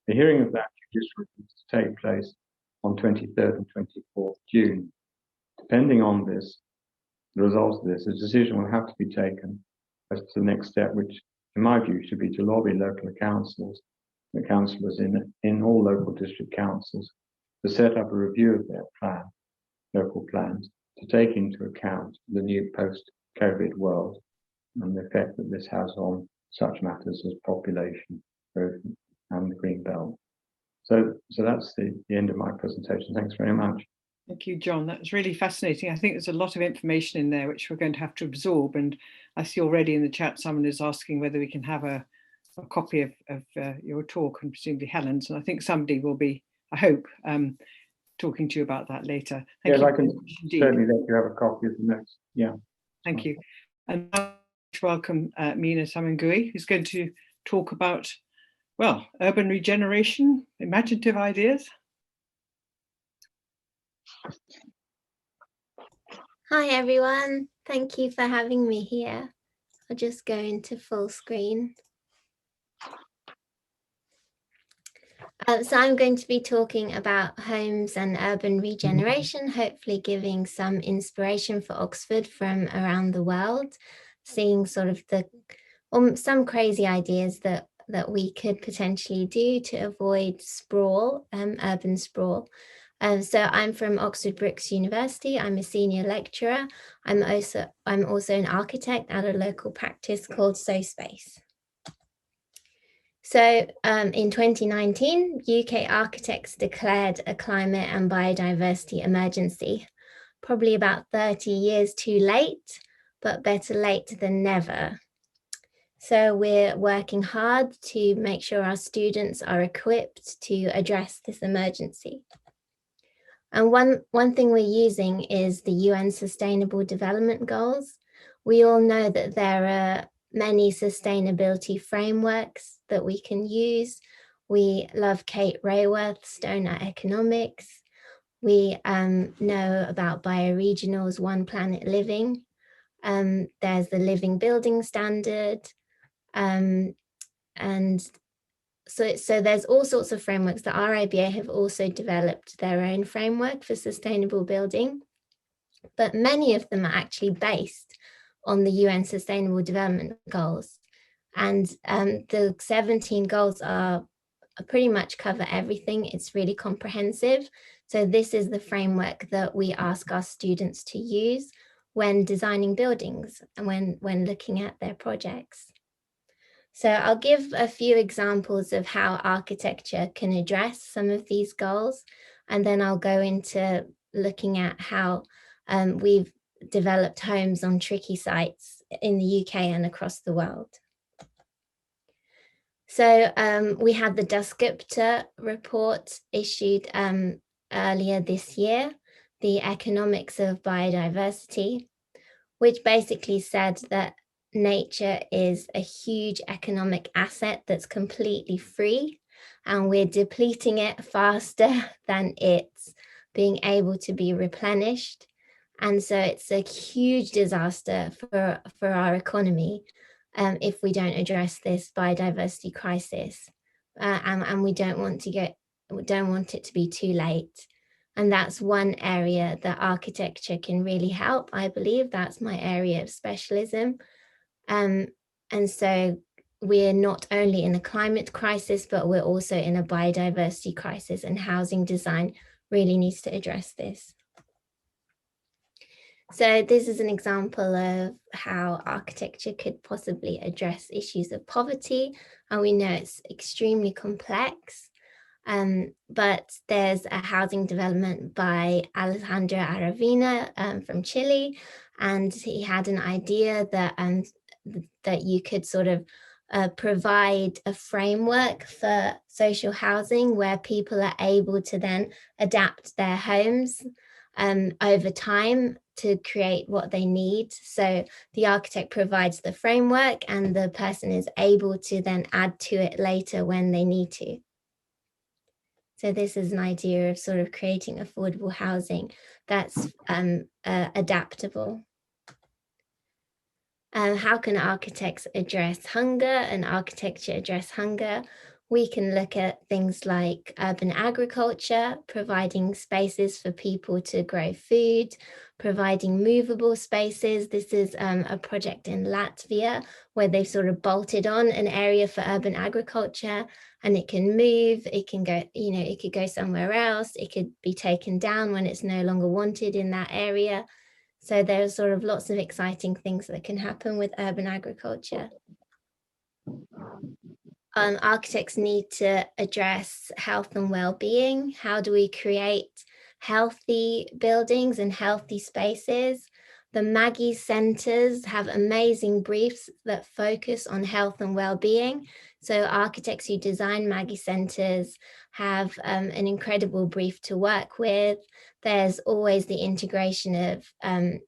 The hearing of that judicial review is to take place on 23rd and 24th June. Depending on this, the results of this, a decision will have to be taken as to the next step, which, in my view, should be to lobby local councils, the councillors in all local district councils, to set up a review of their local plans, to take into account the new post-COVID world and the effect that this has on such matters as population growth and the green belt. So that's the end of my presentation. Thanks very much. Thank you, John. That was really fascinating. I think there's a lot of information in there which we're going to have to absorb. And I see already in the chat someone is asking whether we can have a copy of your talk, and presumably Helen's. And I think somebody will be, I hope, talking to you about that later. Thank you. I can certainly let you have a copy of the notes. Yeah. Thank you. And now welcome Mina Samangui, who's going to talk about, well, urban regeneration, imaginative ideas. Hi everyone, thank you for having me here. I'll just go into full screen. So I'm going to be talking about homes and urban regeneration, hopefully giving some inspiration for Oxford from around the world, seeing sort of some crazy ideas that we could potentially do to avoid sprawl, urban sprawl. So I'm from Oxford Brookes University. I'm a senior lecturer. I'm also an architect at a local practice called SoSpace. So in 2019, UK architects declared a climate and biodiversity emergency, probably about 30 years too late, but better late than never. So we're working hard to make sure our students are equipped to address this emergency. And one thing we're using is the UN Sustainable Development Goals. We all know that there are many sustainability frameworks that we can use. We love Kate Raworth's Donut Economics. We know about bioregionals, One Planet Living. There's the Living Building Standard. And so there's all sorts of frameworks. The RIBA have also developed their own framework for sustainable building, but many of them are actually based on the UN Sustainable Development Goals. And the 17 goals are pretty much cover everything. It's really comprehensive. So this is the framework that we ask our students to use when designing buildings and when looking at their projects. So I'll give a few examples of how architecture can address some of these goals, and then I'll go into looking at how we've developed homes on tricky sites in the UK and across the world. So we had the Dasgupta report issued earlier this year, the Economics of Biodiversity, which basically said that nature is a huge economic asset that's completely free, and we're depleting it faster than it's being able to be replenished. And so it's a huge disaster for our economy if we don't address this biodiversity crisis. And we don't want it to be too late. And that's one area that architecture can really help. I believe that's my area of specialism. And so we're not only in a climate crisis, but we're also in a biodiversity crisis, and housing design really needs to address this. So this is an example of how architecture could possibly address issues of poverty. And we know it's extremely complex. But there's a housing development by Alejandro Aravena from Chile, and he had an idea that that you could sort of provide a framework for social housing where people are able to then adapt their homes over time to create what they need. So the architect provides the framework and the person is able to then add to it later when they need to. So this is an idea of sort of creating affordable housing that's adaptable. How can architects address hunger and architecture address hunger? We can look at things like urban agriculture, providing spaces for people to grow food, providing movable spaces. This is a project in Latvia where they've sort of bolted on an area for urban agriculture, and it can move, it can go, it could go somewhere else, it could be taken down when it's no longer wanted in that area. So there's sort of lots of exciting things that can happen with urban agriculture. Architects need to address health and well-being. How do we create healthy buildings and healthy spaces? The Maggie centres have amazing briefs that focus on health and well-being. So architects who design Maggie centres have an incredible brief to work with. There's always the integration and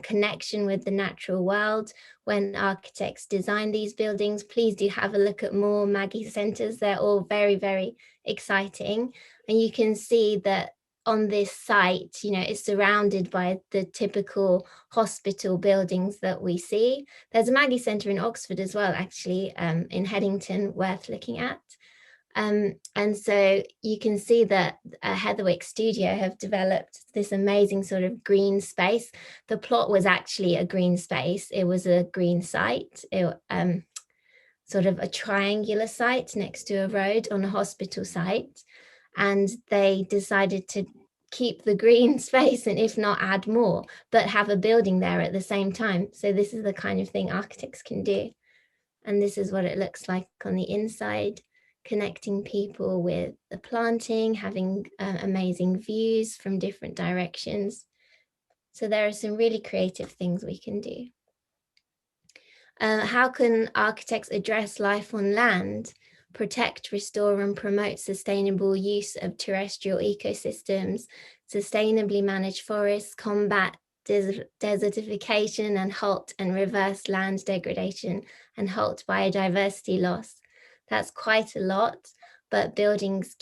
connection with the natural world. When architects design these buildings, please do have a look at more Maggie centres. They're all very, very exciting. And you can see that on this site, it's surrounded by the typical hospital buildings that we see. There's a Maggie Centre in Oxford as well, actually, in Headington, worth looking at. And so you can see that Heatherwick Studio have developed this amazing sort of green space. The plot was actually a green space. It was a green site, sort of a triangular site next to a road on a hospital site. And they decided to keep the green space and if not add more, but have a building there at the same time. So this is the kind of thing architects can do. And this is what it looks like on the inside, connecting people with the planting, having amazing views from different directions. So there are some really creative things we can do. How can architects address life on land, protect, restore and promote sustainable use of terrestrial ecosystems, sustainably manage forests, combat desertification and halt and reverse land degradation and halt biodiversity loss? That's quite a lot, but buildings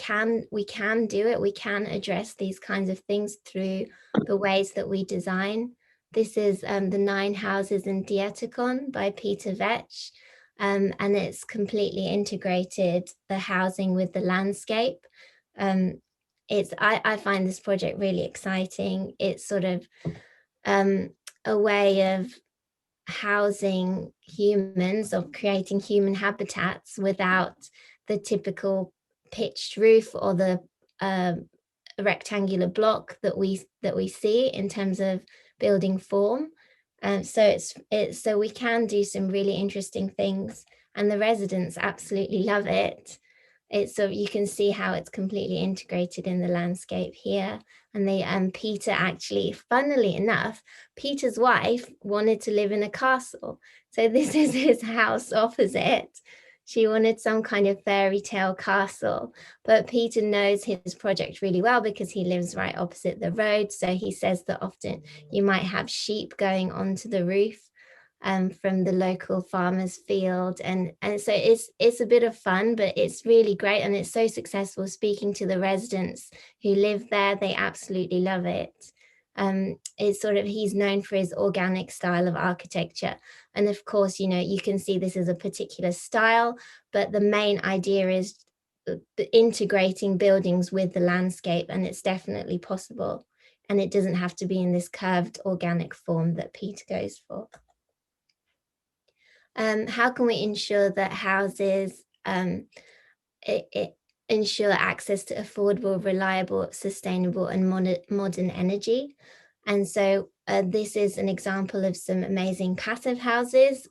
we can do it. We can address these kinds of things through the ways that we design. This is the 9 houses in Dieticon by Peter Vetch, and it's completely integrated the housing with the landscape. I find this project really exciting. It's sort of a way of housing humans, of creating human habitats without the typical pitched roof or the rectangular block that we see in terms of building form. So we can do some really interesting things, and the residents absolutely love it. So you can see how it's completely integrated in the landscape here. And Peter actually, funnily enough, Peter's wife wanted to live in a castle. So this is his house opposite. She wanted some kind of fairy tale castle, but Peter knows his project really well because he lives right opposite the road. So he says that often you might have sheep going onto the roof from the local farmer's field. And so it's a bit of fun, but it's really great. And it's so successful. Speaking to the residents who live there, they absolutely love it. It's sort of, he's known for his organic style of architecture. And of course, you know, you can see this is a particular style, but the main idea is integrating buildings with the landscape, and it's definitely possible. And it doesn't have to be in this curved organic form that Peter goes for. How can we ensure that houses ensure access to affordable, reliable, sustainable and modern energy? And so this is an example of some amazing passive houses,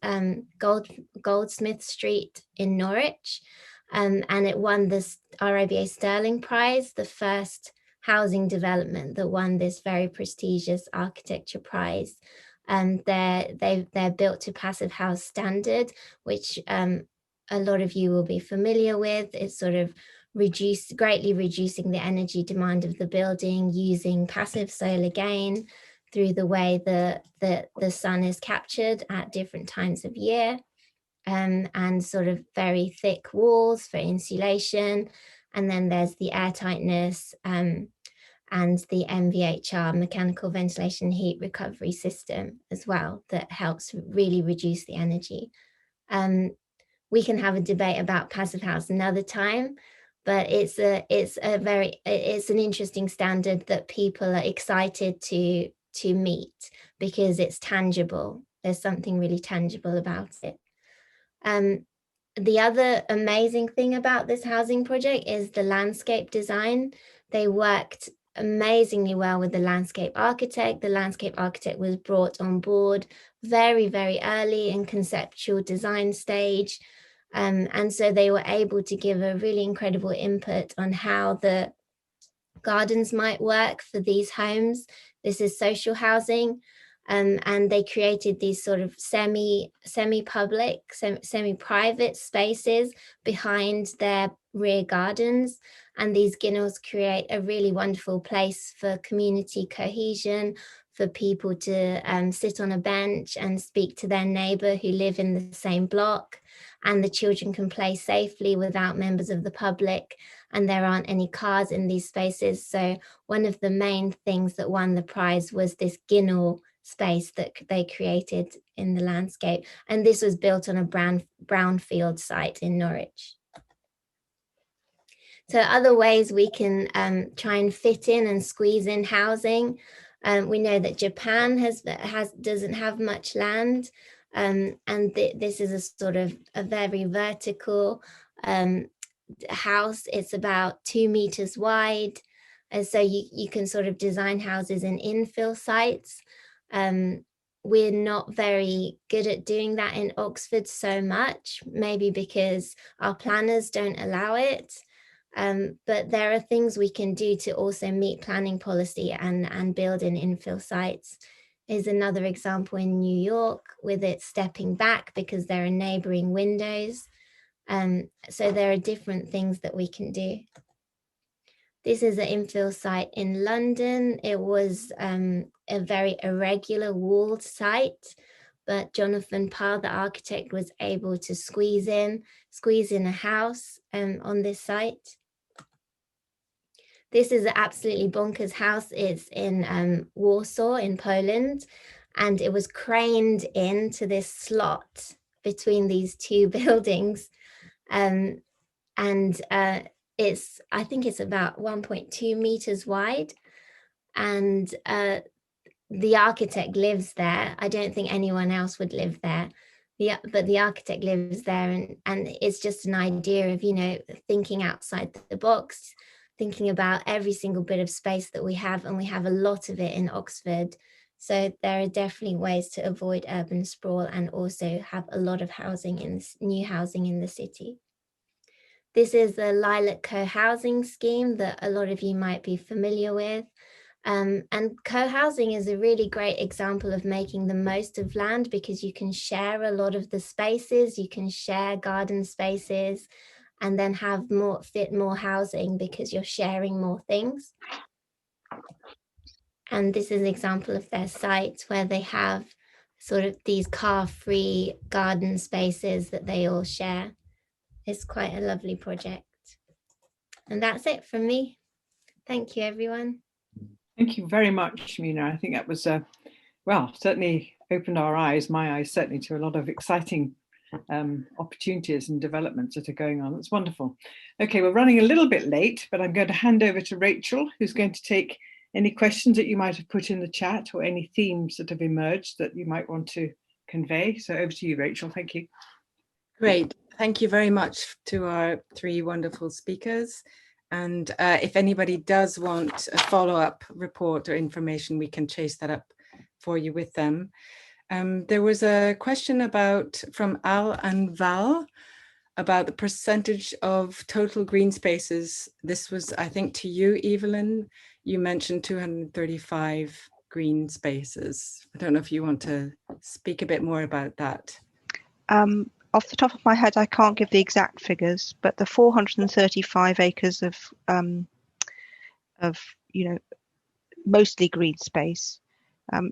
Goldsmith Street in Norwich, and it won the RIBA Sterling Prize, the first housing development that won this very prestigious architecture prize. They're built to passive house standard, which a lot of you will be familiar with. It's sort of greatly reducing the energy demand of the building using passive solar gain through the way the sun is captured at different times of year, and sort of very thick walls for insulation. And then there's the airtightness and the MVHR, mechanical ventilation heat recovery system as well, that helps really reduce the energy. We can have a debate about passive house another time, but it's an interesting standard that people are excited to meet because it's tangible. There's something really tangible about it. The other amazing thing about this housing project is the landscape design. They worked amazingly well with the landscape architect. The landscape architect was brought on board very, very early in conceptual design stage. And so they were able to give a really incredible input on how the gardens might work for these homes. This is social housing. And they created these sort of semi-public, semi-private spaces behind their rear gardens. And these ginnels create a really wonderful place for community cohesion, for people to sit on a bench and speak to their neighbour who live in the same block. And the children can play safely without members of the public. And there aren't any cars in these spaces. So one of the main things that won the prize was this ginnel space that they created in the landscape. And this was built on a brownfield site in Norwich. So other ways we can try and fit in and squeeze in housing. We know that Japan doesn't have much land. And this is a sort of a very vertical house. It's about 2 meters wide. And so you can sort of design houses in infill sites. We're not very good at doing that in Oxford so much, maybe because our planners don't allow it. But there are things we can do to also meet planning policy and build in infill sites. Is another example in New York with it stepping back because there are neighboring windows. So there are different things that we can do. This is an infill site in London. It was a very irregular walled site, but Jonathan Parr, the architect, was able to squeeze in a house on this site. This is an absolutely bonkers house. It's in Warsaw in Poland, and it was craned into this slot between these two buildings. I think it's about 1.2 meters wide, and the architect lives there. I don't think anyone else would live there, but the architect lives there, and it's just an idea of, you know, thinking outside the box, thinking about every single bit of space that we have, and we have a lot of it in Oxford. So there are definitely ways to avoid urban sprawl and also have a lot of housing new housing in the city. This is the Lilac co-housing scheme that a lot of you might be familiar with. And co-housing is a really great example of making the most of land, because you can share a lot of the spaces, you can share garden spaces, and then have fit more housing because you're sharing more things. And this is an example of their site where they have sort of these car-free garden spaces that they all share. It's quite a lovely project. And that's it from me. Thank you, everyone. Thank you very much, Mina. I think that was, well, certainly opened our eyes, my eyes certainly, to a lot of exciting opportunities and developments that are going on. It's wonderful. Okay, we're running a little bit late, but I'm going to hand over to Rachel, who's going to take any questions that you might have put in the chat or any themes that have emerged that you might want to convey. So over to you, Rachel. Thank you. Great. Thank you very much to our three wonderful speakers. And if anybody does want a follow-up report or information, we can chase that up for you with them. There was a question from Al and Val about the percentage of total green spaces. This was, I think, to you, Evelyn. You mentioned 235 green spaces. I don't know if you want to speak a bit more about that. Off the top of my head, I can't give the exact figures, but the 435 acres of mostly green space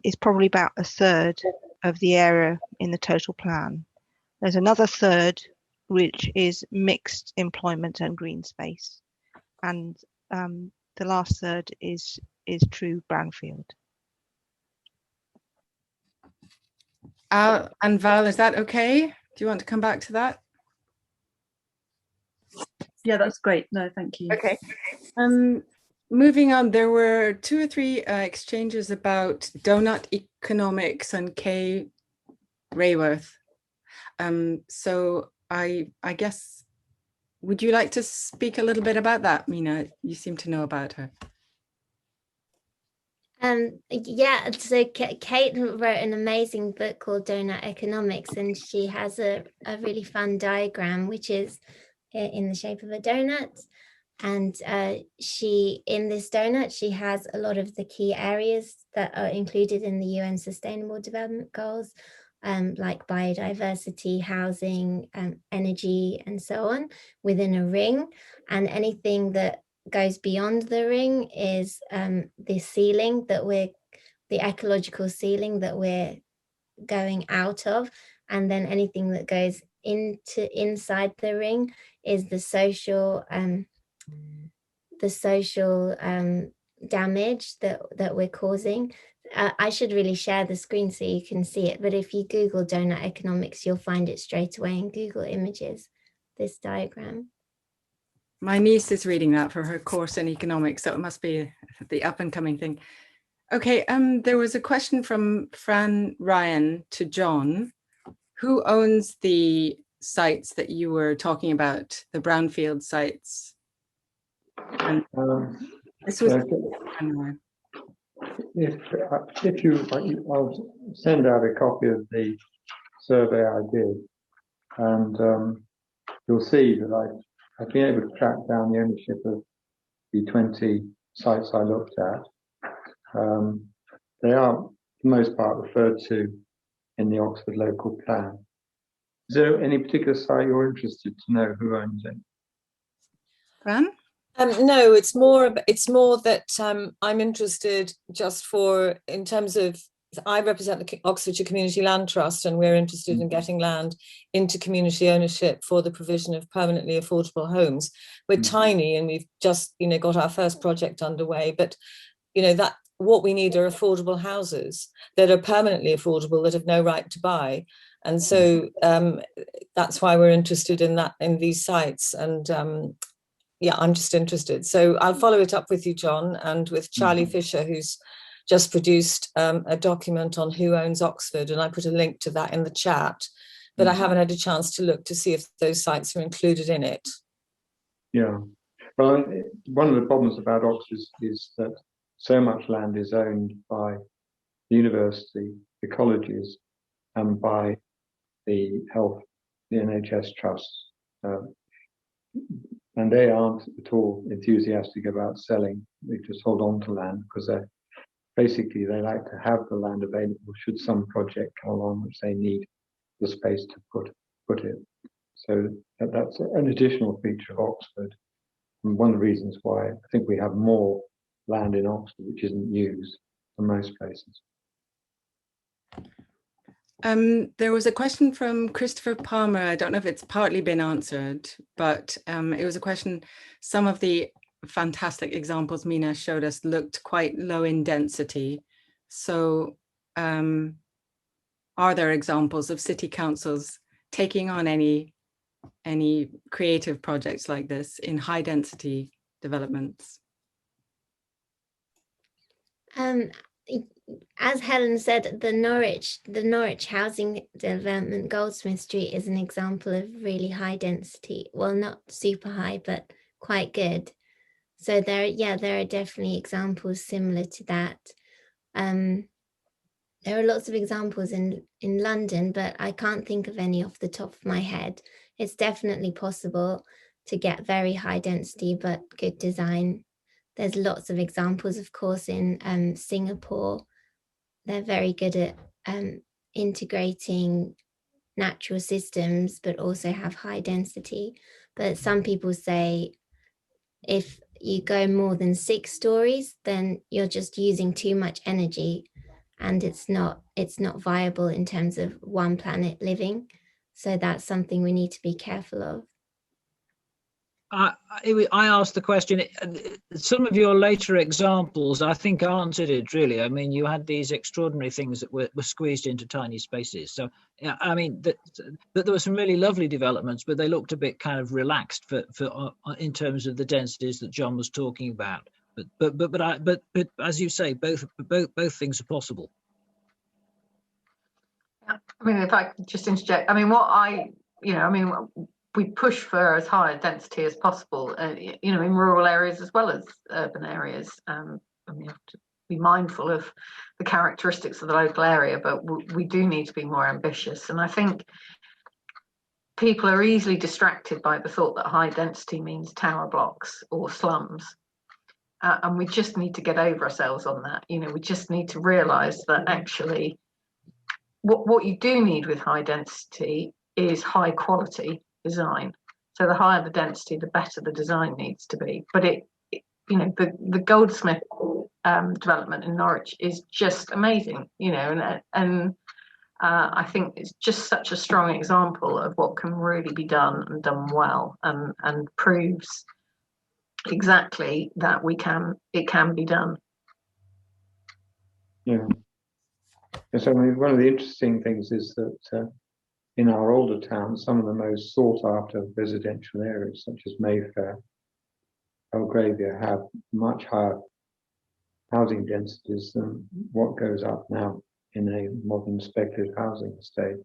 is probably about a third of the area in the total plan. There's another third which is mixed employment and green space, and the last third is true brownfield. Al and Val, is that okay? Do you want to come back to that? Yeah, that's great. No, thank you. Okay. Moving on, there were 2 or 3 exchanges about donut economics and Kay Rayworth. So I guess, would you like to speak a little bit about that, Mina? You seem to know about her. Yeah, so Kate wrote an amazing book called Donut Economics, and she has a really fun diagram which is in the shape of a donut, and in this donut she has a lot of the key areas that are included in the UN Sustainable Development Goals, like biodiversity, housing, energy, and so on, within a ring, and anything that goes beyond the ring is the ceiling the ecological ceiling that we're going out of, and then anything that goes inside the ring is the social damage that we're causing. I should really share the screen so you can see it, but if you Google donut economics, you'll find it straight away in Google Images, this diagram. My niece is reading that for her course in economics, so it must be the up and coming thing. Okay, there was a question from Fran Ryan to John. Who owns the sites that you were talking about, the brownfield sites? And this was if you, I'll send out a copy of the survey I did, and you'll see that I've been able to track down the ownership of the 20 sites I looked at. They are, for the most part, referred to in the Oxford Local Plan. Is there any particular site you're interested to know who owns it? Fran? No, it's more that I'm interested just in terms of, I represent the Oxfordshire Community Land Trust, and we're interested in getting land into community ownership for the provision of permanently affordable homes. We're tiny, and we've just, got our first project underway, but that what we need are affordable houses that are permanently affordable, that have no right to buy. And so that's why we're interested in these sites. And yeah, I'm just interested. So I'll follow it up with you, John, and with Charlie Fisher, who's just produced a document on who owns Oxford, and I put a link to that in the chat, but I haven't had a chance to look to see if those sites are included in it. Yeah, well, one of the problems about Oxford is that so much land is owned by the university, the colleges, and by the NHS trusts, and they aren't at all enthusiastic about selling. They just hold on to land because they like to have the land available should some project come along which they need the space to put it. So that's an additional feature of Oxford, and one of the reasons why I think we have more land in Oxford which isn't used than most places. There was a question from Christopher Palmer. I don't know if it's partly been answered, but it was a question. Some of the fantastic examples Mina showed us looked quite low in density. So are there examples of city councils taking on any creative projects like this in high density developments? As Helen said, the Norwich housing development, Goldsmith Street, is an example of really high density. Well, not super high, but quite good. So there are definitely examples similar to that. There are lots of examples in London, but I can't think of any off the top of my head. It's definitely possible to get very high density, but good design. There's lots of examples, of course, in Singapore. They're very good at integrating natural systems, but also have high density. But some people say if you go more than 6 stories, then you're just using too much energy, and it's not viable in terms of one planet living. So that's something we need to be careful of. I asked the question, some of your later examples, I think, answered it really. I mean, you had these extraordinary things that were squeezed into tiny spaces. So, yeah, I mean, that there were some really lovely developments, but they looked a bit kind of relaxed for in terms of the densities that John was talking about. But as you say, both things are possible. I mean, if I could just interject, I mean, we push for as high a density as possible, in rural areas as well as urban areas. And we have to be mindful of the characteristics of the local area, but we do need to be more ambitious. And I think people are easily distracted by the thought that high density means tower blocks or slums. And we just need to get over ourselves on that. We just need to realise that actually what you do need with high density is high quality design. So the higher the density, the better the design needs to be. But the Goldsmith development in Norwich is just amazing, and I think it's just such a strong example of what can really be done and done well, and proves exactly that it can be done. Yeah. So I mean, one of the interesting things is that in our older towns, some of the most sought after residential areas, such as Mayfair, Belgravia, have much higher housing densities than what goes up now in a modern speculative housing estate.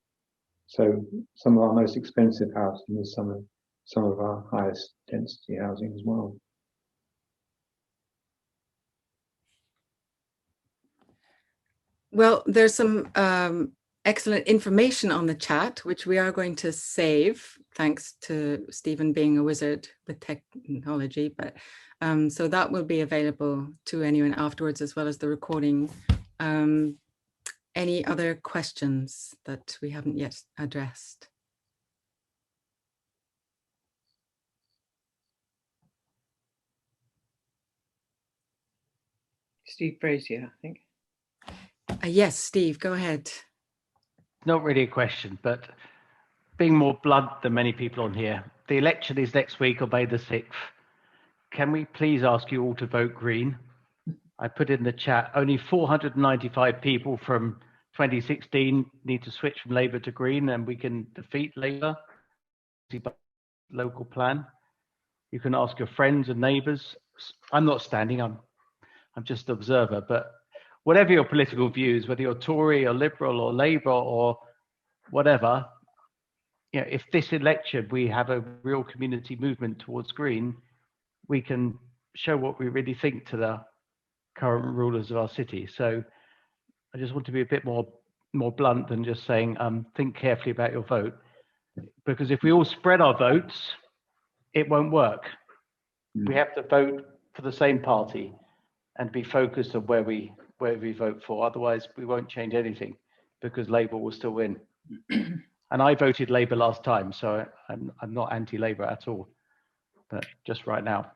So some of our most expensive housing is some of our highest density housing as well. Well, there's some excellent information on the chat, which we are going to save, thanks to Stephen being a wizard with technology. But so that will be available to anyone afterwards, as well as the recording. Any other questions that we haven't yet addressed? Steve Brazier, I think. Yes, Steve, go ahead. Not really a question, but being more blunt than many people on here, the election is next week on May the 6th. Can we please ask you all to vote Green? I put in the chat, only 495 people from 2016 need to switch from Labour to Green, and we can defeat Labour. Local plan. You can ask your friends and neighbours. I'm not standing, I'm just an observer, but whatever your political views, whether you're Tory or Liberal or Labour or whatever, if this election we have a real community movement towards Green, we can show what we really think to the current rulers of our city. So I just want to be a bit more blunt than just saying, think carefully about your vote, because if we all spread our votes, it won't work. We have to vote for the same party and be focused on where we vote for. Otherwise, we won't change anything, because Labour will still win. And I voted Labour last time, so I'm not anti-Labour at all, but just right now.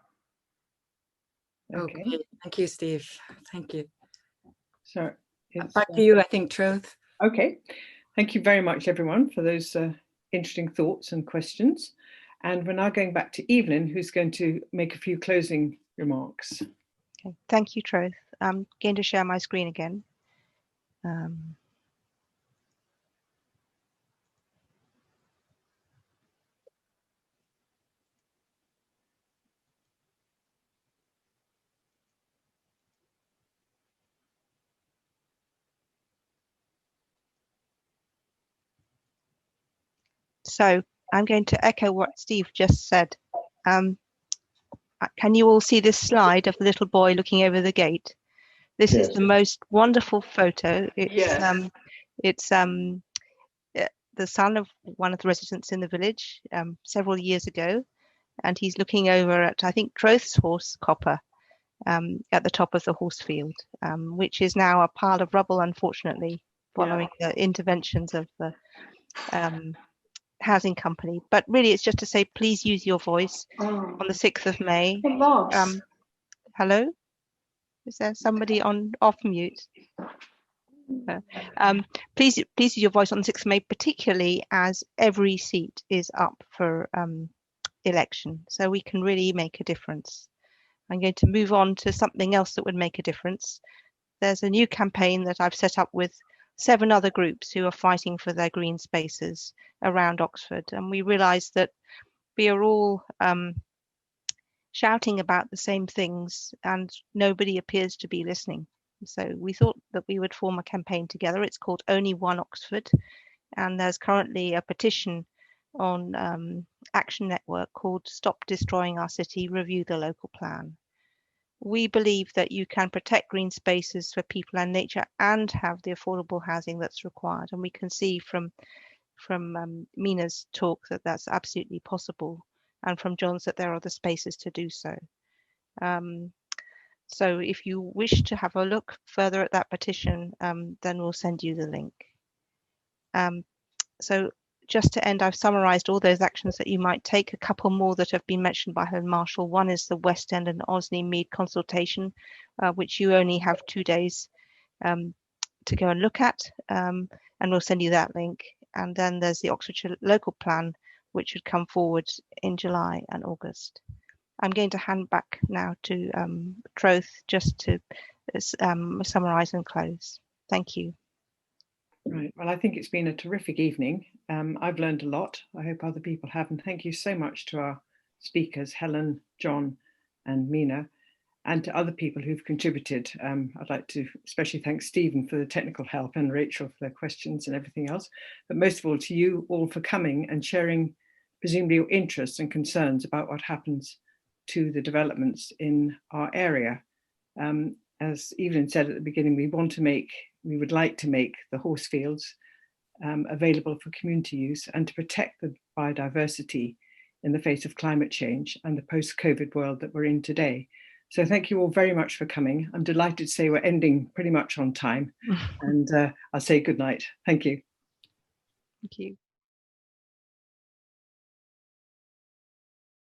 Okay, thank you, Steve. Thank you. So back to you, I think, Troth. Okay, thank you very much, everyone, for those interesting thoughts and questions. And we're now going back to Evelyn, who's going to make a few closing remarks. Okay. Thank you, Troth. I'm going to share my screen again. So I'm going to echo what Steve just said. Can you all see this slide of the little boy looking over the gate? This is the most wonderful photo. It's the son of one of the residents in the village several years ago, and he's looking over at, I think, Troth's horse copper at the top of the horse field, which is now a pile of rubble, unfortunately, following the interventions of the housing company. But really, it's just to say, please use your voice on the 6th of May. Hello? Is there somebody on off mute? Please use your voice on the 6th of May, particularly as every seat is up for election, so we can really make a difference. I'm going to move on to something else that would make a difference. There's a new campaign that I've set up with 7 other groups who are fighting for their green spaces around Oxford, and we realised that we are all shouting about the same things and nobody appears to be listening. So we thought that we would form a campaign together. It's called Only One Oxford, and there's currently a petition on Action Network called Stop Destroying Our City, Review the Local Plan. We believe that you can protect green spaces for people and nature and have the affordable housing that's required, and we can see from Mina's talk that that's absolutely possible, and from John's that there are the spaces to do so. So if you wish to have a look further at that petition, then we'll send you the link. So just to end, I've summarised all those actions that you might take, a couple more that have been mentioned by Helen Marshall. One is the West End and Osney Mead consultation, which you only have 2 days to go and look at, and we'll send you that link. And then there's the Oxfordshire Local Plan, which would come forward in July and August. I'm going to hand back now to Troth just to summarise and close. Thank you. Right, well, I think it's been a terrific evening. I've learned a lot. I hope other people have, and thank you so much to our speakers, Helen, John and Mina, and to other people who've contributed. I'd like to especially thank Stephen for the technical help and Rachel for their questions and everything else, but most of all to you all for coming and sharing presumably your interests and concerns about what happens to the developments in our area. As Evelyn said at the beginning, we would like to make the horse fields available for community use and to protect the biodiversity in the face of climate change and the post-COVID world that we're in today. So thank you all very much for coming. I'm delighted to say we're ending pretty much on time, and I'll say good night. Thank you. Thank you.